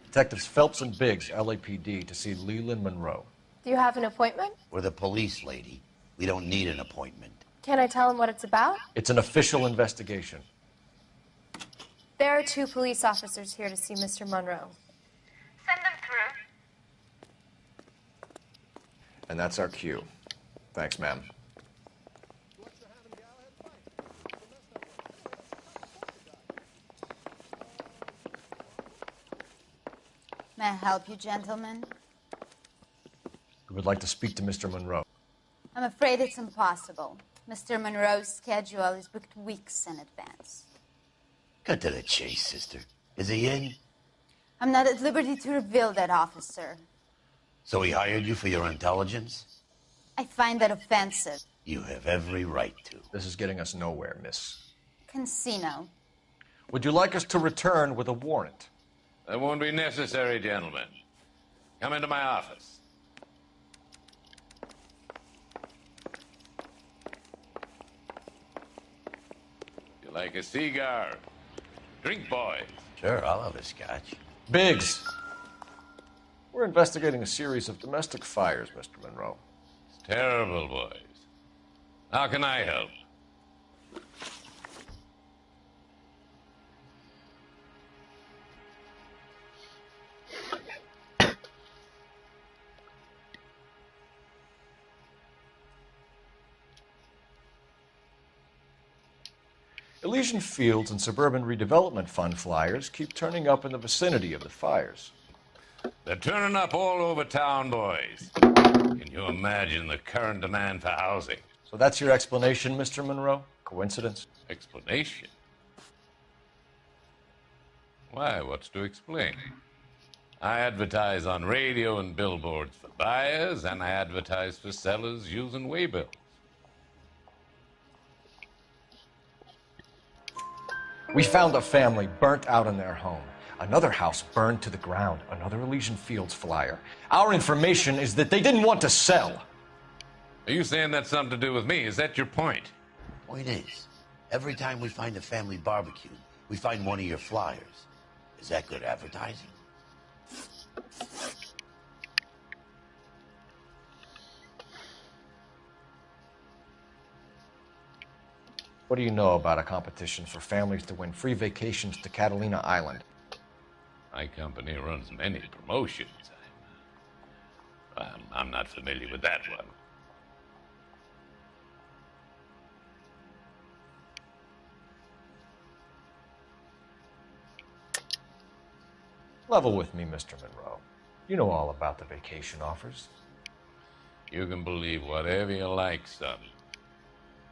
Detectives Phelps and Biggs, LAPD, to see Leland Monroe. Do you have an appointment? We're the police, lady. We don't need an appointment. Can I tell him what it's about? It's an official investigation. There are 2 police officers here to see Mr. Monroe. Send them through. And that's our cue. Thanks, ma'am. May I help you, gentlemen? We would like to speak to Mr. Monroe. I'm afraid it's impossible. Mr. Monroe's schedule is booked weeks in advance. Cut to the chase, sister. Is he in? I'm not at liberty to reveal that, officer. So he hired you for your intelligence? I find that offensive. You have every right to. This is getting us nowhere, miss. Casino. Would you like us to return with a warrant? That won't be necessary, gentlemen. Come into my office. You like a cigar? Drink, boys. Sure, I'll have a scotch. Biggs! We're investigating a series of domestic fires, Mr. Monroe. It's terrible, boys. How can I help? Elysian Fields and Suburban Redevelopment Fund flyers keep turning up in the vicinity of the fires. They're turning up all over town, boys. Can you imagine the current demand for housing? So that's your explanation, Mr. Monroe? Coincidence? Explanation? Why, what's to explain? I advertise on radio and billboards for buyers, and I advertise for sellers using waybills. We found a family burnt out in their home. Another house burned to the ground. Another Elysian Fields flyer. Our information is that they didn't want to sell. Are you saying that's something to do with me? Is that your point? Point is, every time we find a family barbecue, we find one of your flyers. Is that good advertising? What do you know about a competition for families to win free vacations to Catalina Island? My company runs many promotions. I'm not familiar with that one. Level with me, Mr. Monroe. You know all about the vacation offers. You can believe whatever you like, son.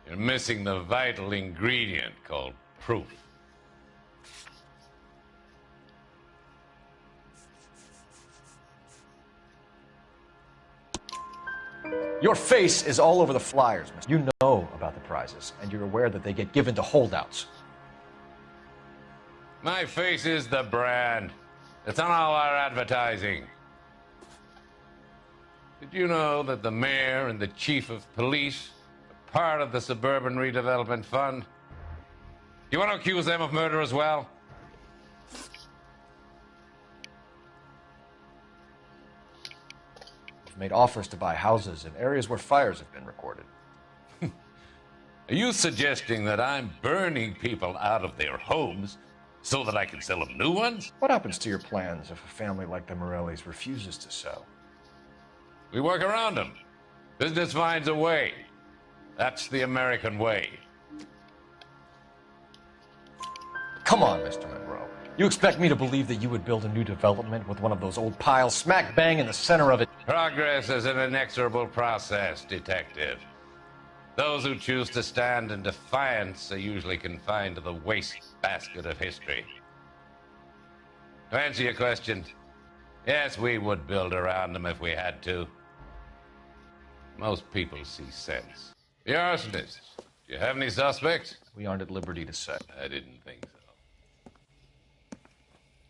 You're missing the vital ingredient called proof. Your face is all over the flyers, Mr. You know about the prizes, and you're aware that they get given to holdouts. My face is the brand. It's on all our advertising. Did you know that the mayor and the chief of police are part of the Suburban Redevelopment Fund? Do you want to accuse them of murder as well? We've made offers to buy houses in areas where fires have been recorded. Are you suggesting that I'm burning people out of their homes so that I can sell them new ones? What happens to your plans if a family like the Morellis refuses to sell? We work around them. Business finds a way. That's the American way. Come on, Mr. Monroe. You expect me to believe that you would build a new development with one of those old piles smack bang in the center of it? Progress is an inexorable process, Detective. Those who choose to stand in defiance are usually confined to the waste basket of history. To answer your question, yes, we would build around them if we had to. Most people see sense. The arsonist. Do you have any suspects? We aren't at liberty to say. I didn't think so.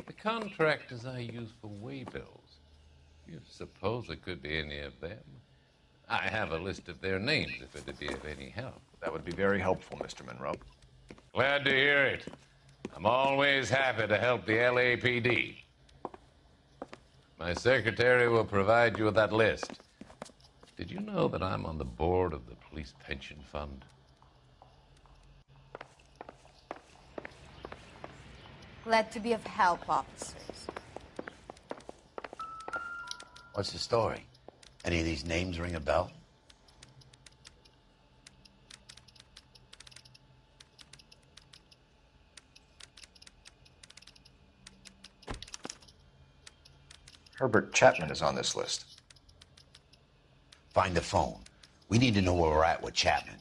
The contractors I use for waybills. You suppose it could be any of them? I have a list of their names if it'd be of any help. That would be very helpful, Mr. Monroe. Glad to hear it. I'm always happy to help the LAPD. My secretary will provide you with that list. Did you know that I'm on the board of the police pension fund? Glad to be of help, officers. What's the story? Any of these names ring a bell? Herbert Chapman is on this list. Find the phone. We need to know where we're at with Chapman.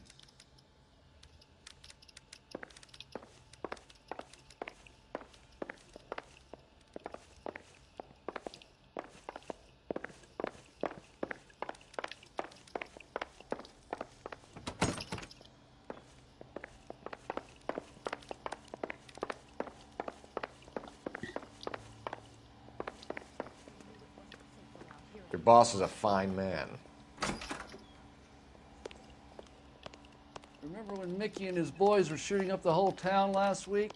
Your boss is a fine man. Remember when Mickey and his boys were shooting up the whole town last week?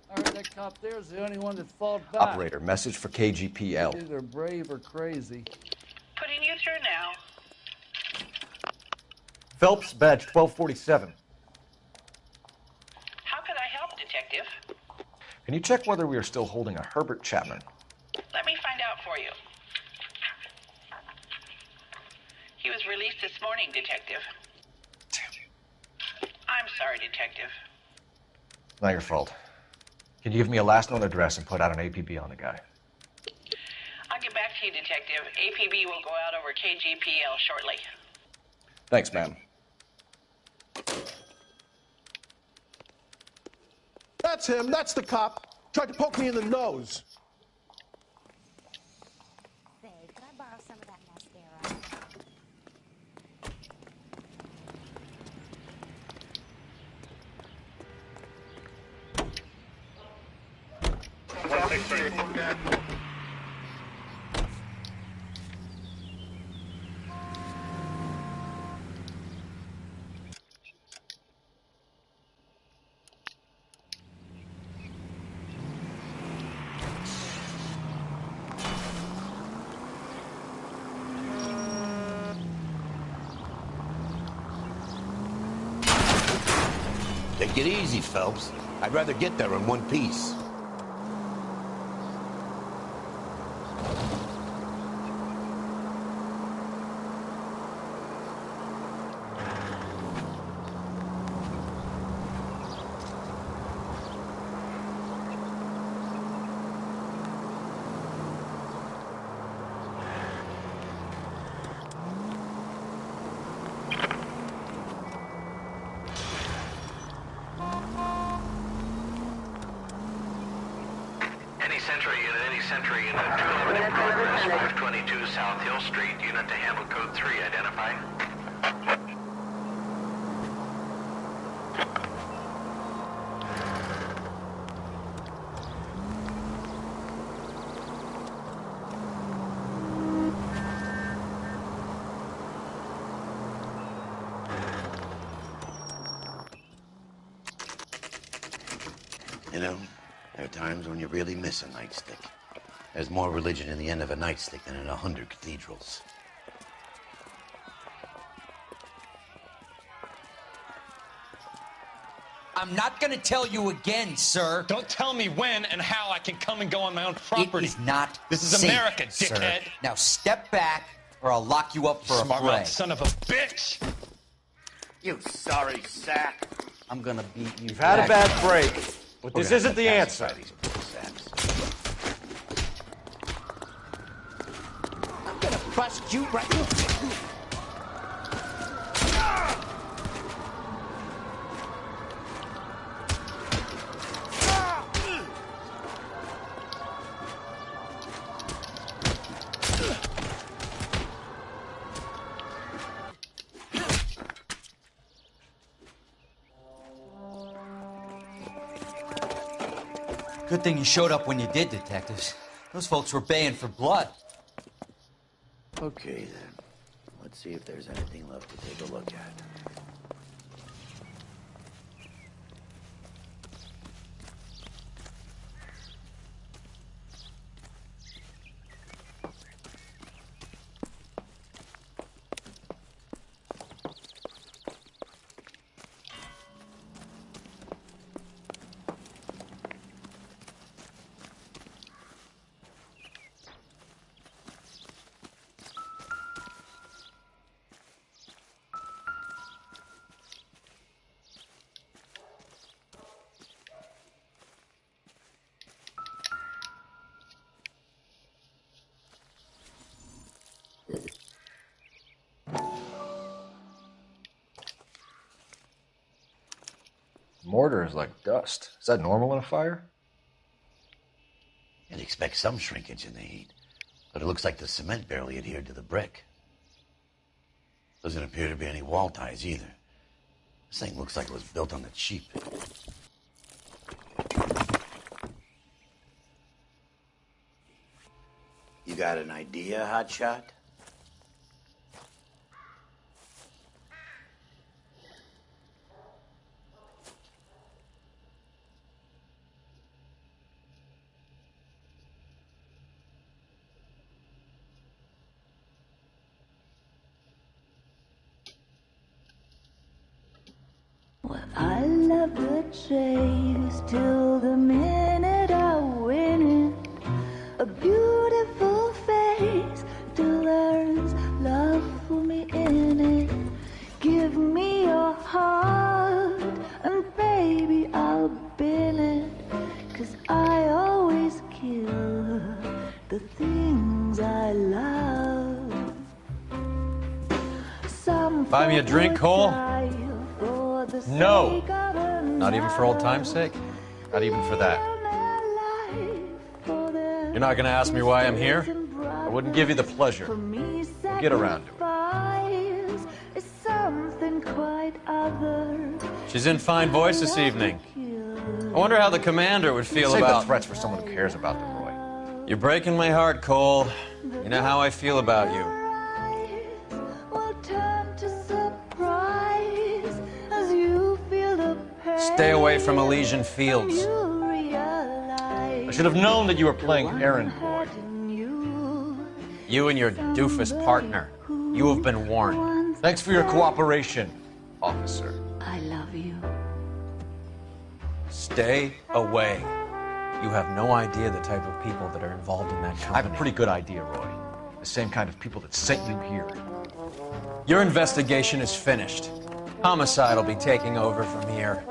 I heard that cop there is the only one that fought back. Operator, message for KGPL. Either they're brave or crazy. Putting you through now. Phelps, badge 1247. How could I help, Detective? Can you check whether we are still holding a Herbert Chapman? Let me find out for you. He was released this morning, Detective. I'm sorry, Detective. Not your fault. Can you give me a last known address and put out an APB on the guy? I'll get back to you, Detective. APB will go out over KGPL shortly. Thanks, ma'am. That's him. That's the cop. Tried to poke me in the nose. Babe, can I borrow some of that mascara? Take it easy, Phelps. I'd rather get there in one piece. Century Unit 211 in progress, 522 South Hill Street, unit to handle code 3, identify. You know, there are times when you really miss a nightstick. There's more religion in the end of a nightstick than in 100 cathedrals. I'm not going to tell you again, sir. Don't tell me when and how I can come and go on my own property. It is not This is safe, America, sir. dickhead. Now step back, or I'll lock you up for Smart a fray. mouth son of a bitch! You sorry sack. I'm gonna beat you. You've had a bad break. But this isn't the answer. I'm gonna bust you right. Good thing you showed up when you did, detectives. Those folks were baying for blood. Okay, then. Let's see if there's anything left to take a look at. Mortar is like dust. Is that normal in a fire? You'd expect some shrinkage in the heat, but it looks like the cement barely adhered to the brick. Doesn't appear to be any wall ties either. This thing looks like it was built on the cheap. You got an idea, Hotshot? I love the chase till the minute I win it. A beautiful face till there's love for me in it. Give me your heart and baby I'll bin it. 'Cause I always kill the things I love. Some Buy me a drink, Cole? No. Not even for old time's sake? Not even for that. You're not gonna ask me why I'm here? I wouldn't give you the pleasure. We'll get around to it. She's in fine voice this evening. I wonder how the commander would feel Save about... the threats for someone who cares about them, Roy. You're breaking my heart, Cole. You know how I feel about you. Stay away from Elysian Fields. I should have known that you were playing errand boy. You and your doofus partner. You have been warned. Thanks for your cooperation, officer. I love you. Stay away. You have no idea the type of people that are involved in that company. I have a pretty good idea, Roy. The same kind of people that sent you here. Your investigation is finished. Homicide will be taking over from here.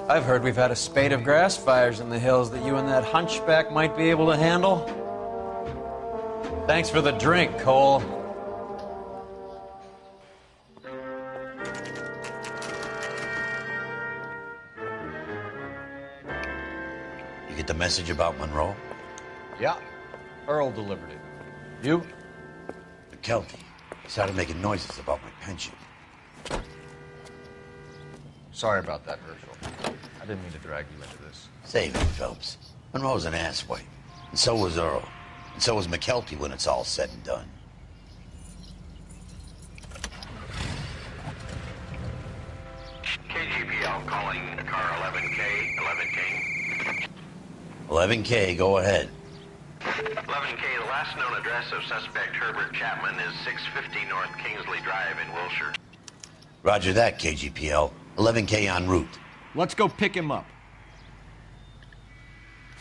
I've heard we've had a spate of grass fires in the hills that you and that hunchback might be able to handle. Thanks for the drink, Cole. You get the message about Monroe? Yeah. Earl delivered it. You? McKelty. He started making noises about my pension. Sorry about that, Herschel. I didn't mean to drag you into this. Save it, Phelps. Monroe's an asswipe. And so was Earl. And so was McKelty when it's all said and done. KGPL calling car 11K. 11K, go ahead. 11K, the last known address of suspect Herbert Chapman is 650 North Kingsley Drive in Wilshire. Roger that, KGPL. 11K en route. Let's go pick him up.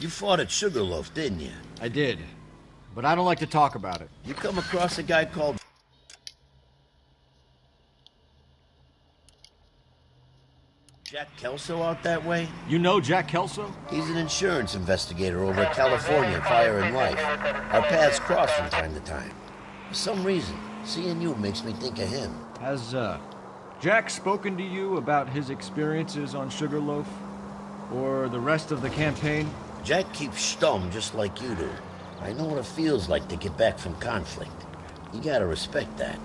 You fought at Sugarloaf, didn't you? I did, but I don't like to talk about it. You come across a guy called... Jack Kelso out that way? You know Jack Kelso? He's an insurance investigator over at California Fire and Life. Our paths cross from time to time. For some reason, seeing you makes me think of him. Has, Jack spoken to you about his experiences on Sugarloaf? Or the rest of the campaign? Jack keeps stum just like you do. I know what it feels like to get back from conflict. You gotta respect that.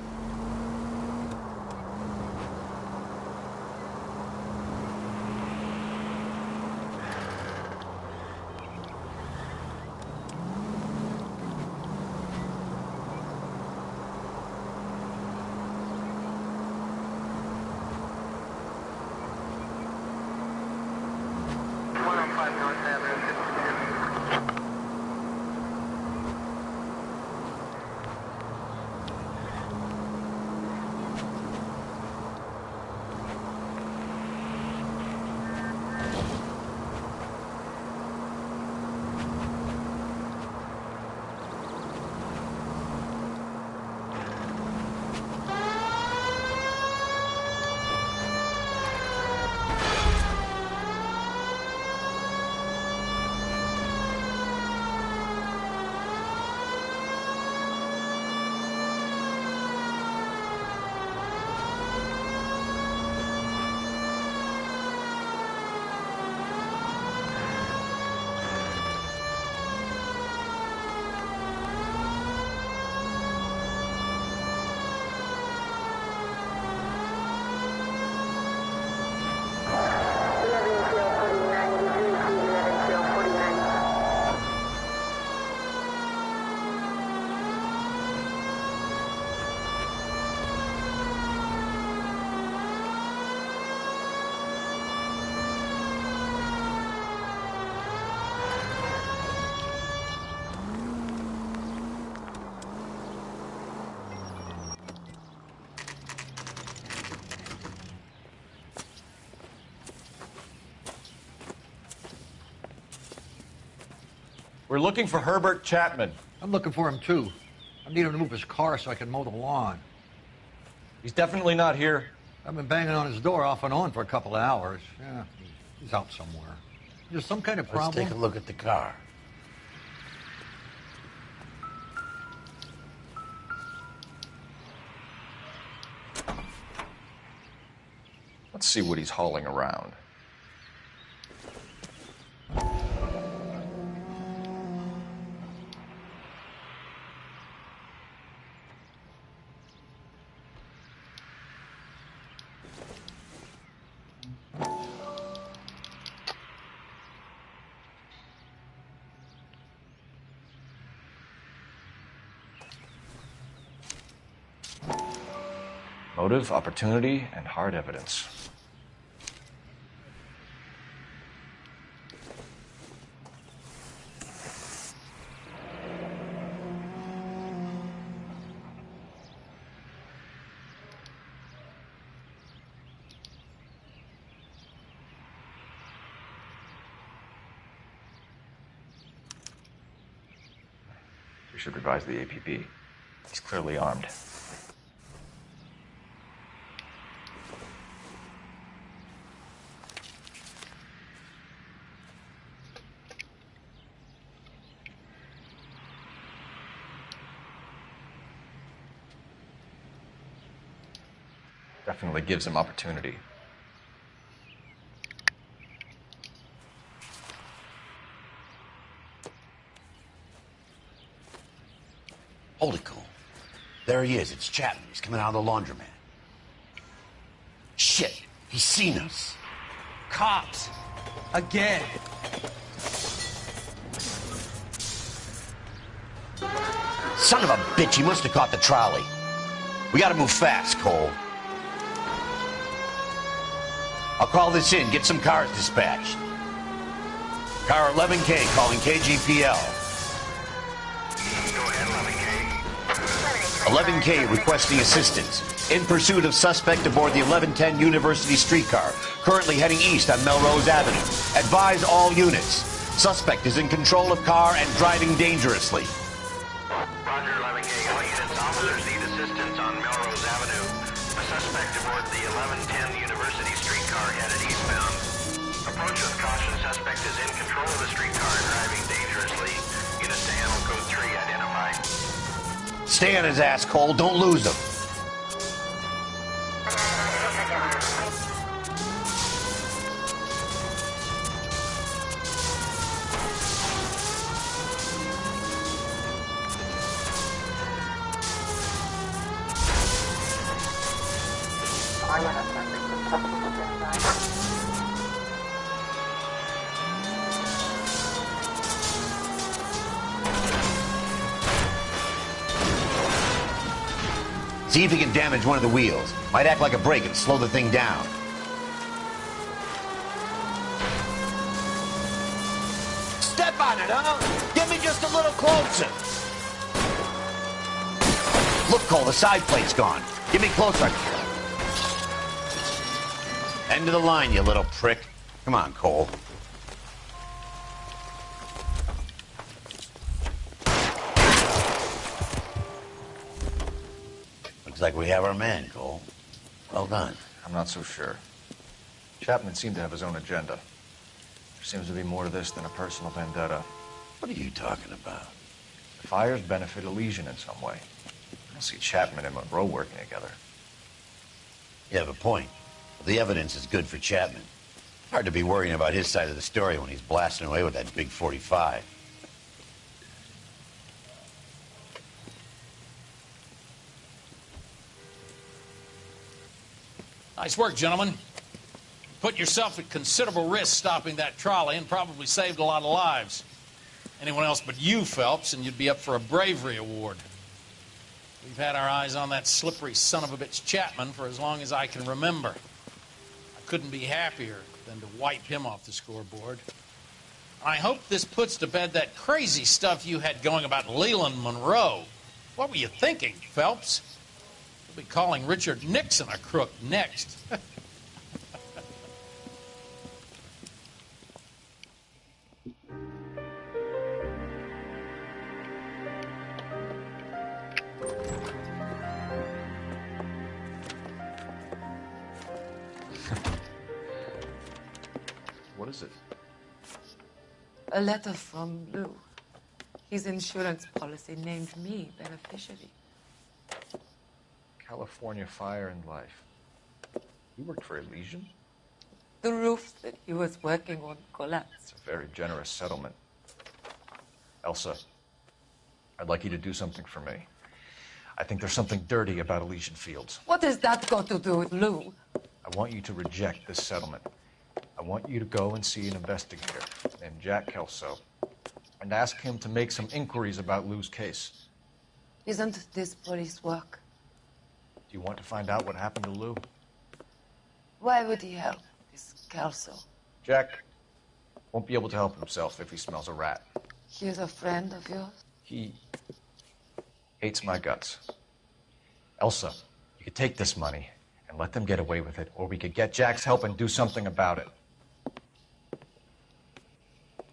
We're looking for Herbert Chapman. I'm looking for him, too. I need him to move his car so I can mow the lawn. He's definitely not here. I've been banging on his door off and on for a couple of hours. Yeah, he's out somewhere. There's some kind of problem. Let's take a look at the car. Let's see what he's hauling around. Motive, opportunity, and hard evidence. We should revise the APB. He's clearly armed. Definitely gives him opportunity. Holy cool. There he is. It's Chapman. He's coming out of the laundromat. Shit. He's seen us. Cops. Again. Son of a bitch. He must have caught the trolley. We gotta move fast, Cole. I'll call this in. Get some cars dispatched. Car 11K calling KGPL. Go ahead, 11K requesting assistance. In pursuit of suspect aboard the 1110 University streetcar. Currently heading east on Melrose Avenue. Advise all units. Suspect is in control of car and driving dangerously. Roger, 11K. All units, officers need assistance on Melrose Avenue. A suspect aboard the 1110 University streetcar headed eastbound. Approach with caution. Suspect is in control of the streetcar, driving dangerously. Units to handle code 3 identified. Stay on his ass, Cole. Don't lose him. See if he can damage one of the wheels. Might act like a brake and slow the thing down. Step on it, huh? Get me just a little closer. Look, Cole, the side plate's gone. Get me closer. End of the line, you little prick. Come on, Cole. Looks like we have our man, Cole. Well done. I'm not so sure. Chapman seemed to have his own agenda. There seems to be more to this than a personal vendetta. What are you talking about? The fires benefit Elysian in some way. I don't see Chapman and Monroe working together. You have a point. The evidence is good for Chapman. Hard to be worrying about his side of the story when he's blasting away with that big 45. Nice work, gentlemen. Put yourself at considerable risk stopping that trolley and probably saved a lot of lives. Anyone else but you, Phelps, and you'd be up for a bravery award. We've had our eyes on that slippery son of a bitch Chapman for as long as I can remember. I couldn't be happier than to wipe him off the scoreboard. I hope this puts to bed that crazy stuff you had going about Leland Monroe. What were you thinking, Phelps? We'll be calling Richard Nixon a crook next. What is it? A letter from Lou. His insurance policy named me beneficiary. California Fire and Life. You worked for Elysian? The roof that he was working on collapsed. It's a very generous settlement. Elsa, I'd like you to do something for me. I think there's something dirty about Elysian Fields. What has that got to do with Lou? I want you to reject this settlement. I want you to go and see an investigator named Jack Kelso and ask him to make some inquiries about Lou's case. Isn't this police work? Do you want to find out what happened to Lou? Why would he help this Kelso? Jack won't be able to help himself if he smells a rat. He is a friend of yours? He hates my guts. Elsa, you could take this money and let them get away with it, or we could get Jack's help and do something about it.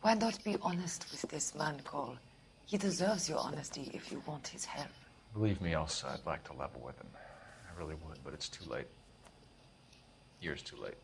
Why not be honest with this man, Cole? He deserves your honesty if you want his help. Believe me, Elsa, I'd like to level with him. I really would, but it's too late. Years too late.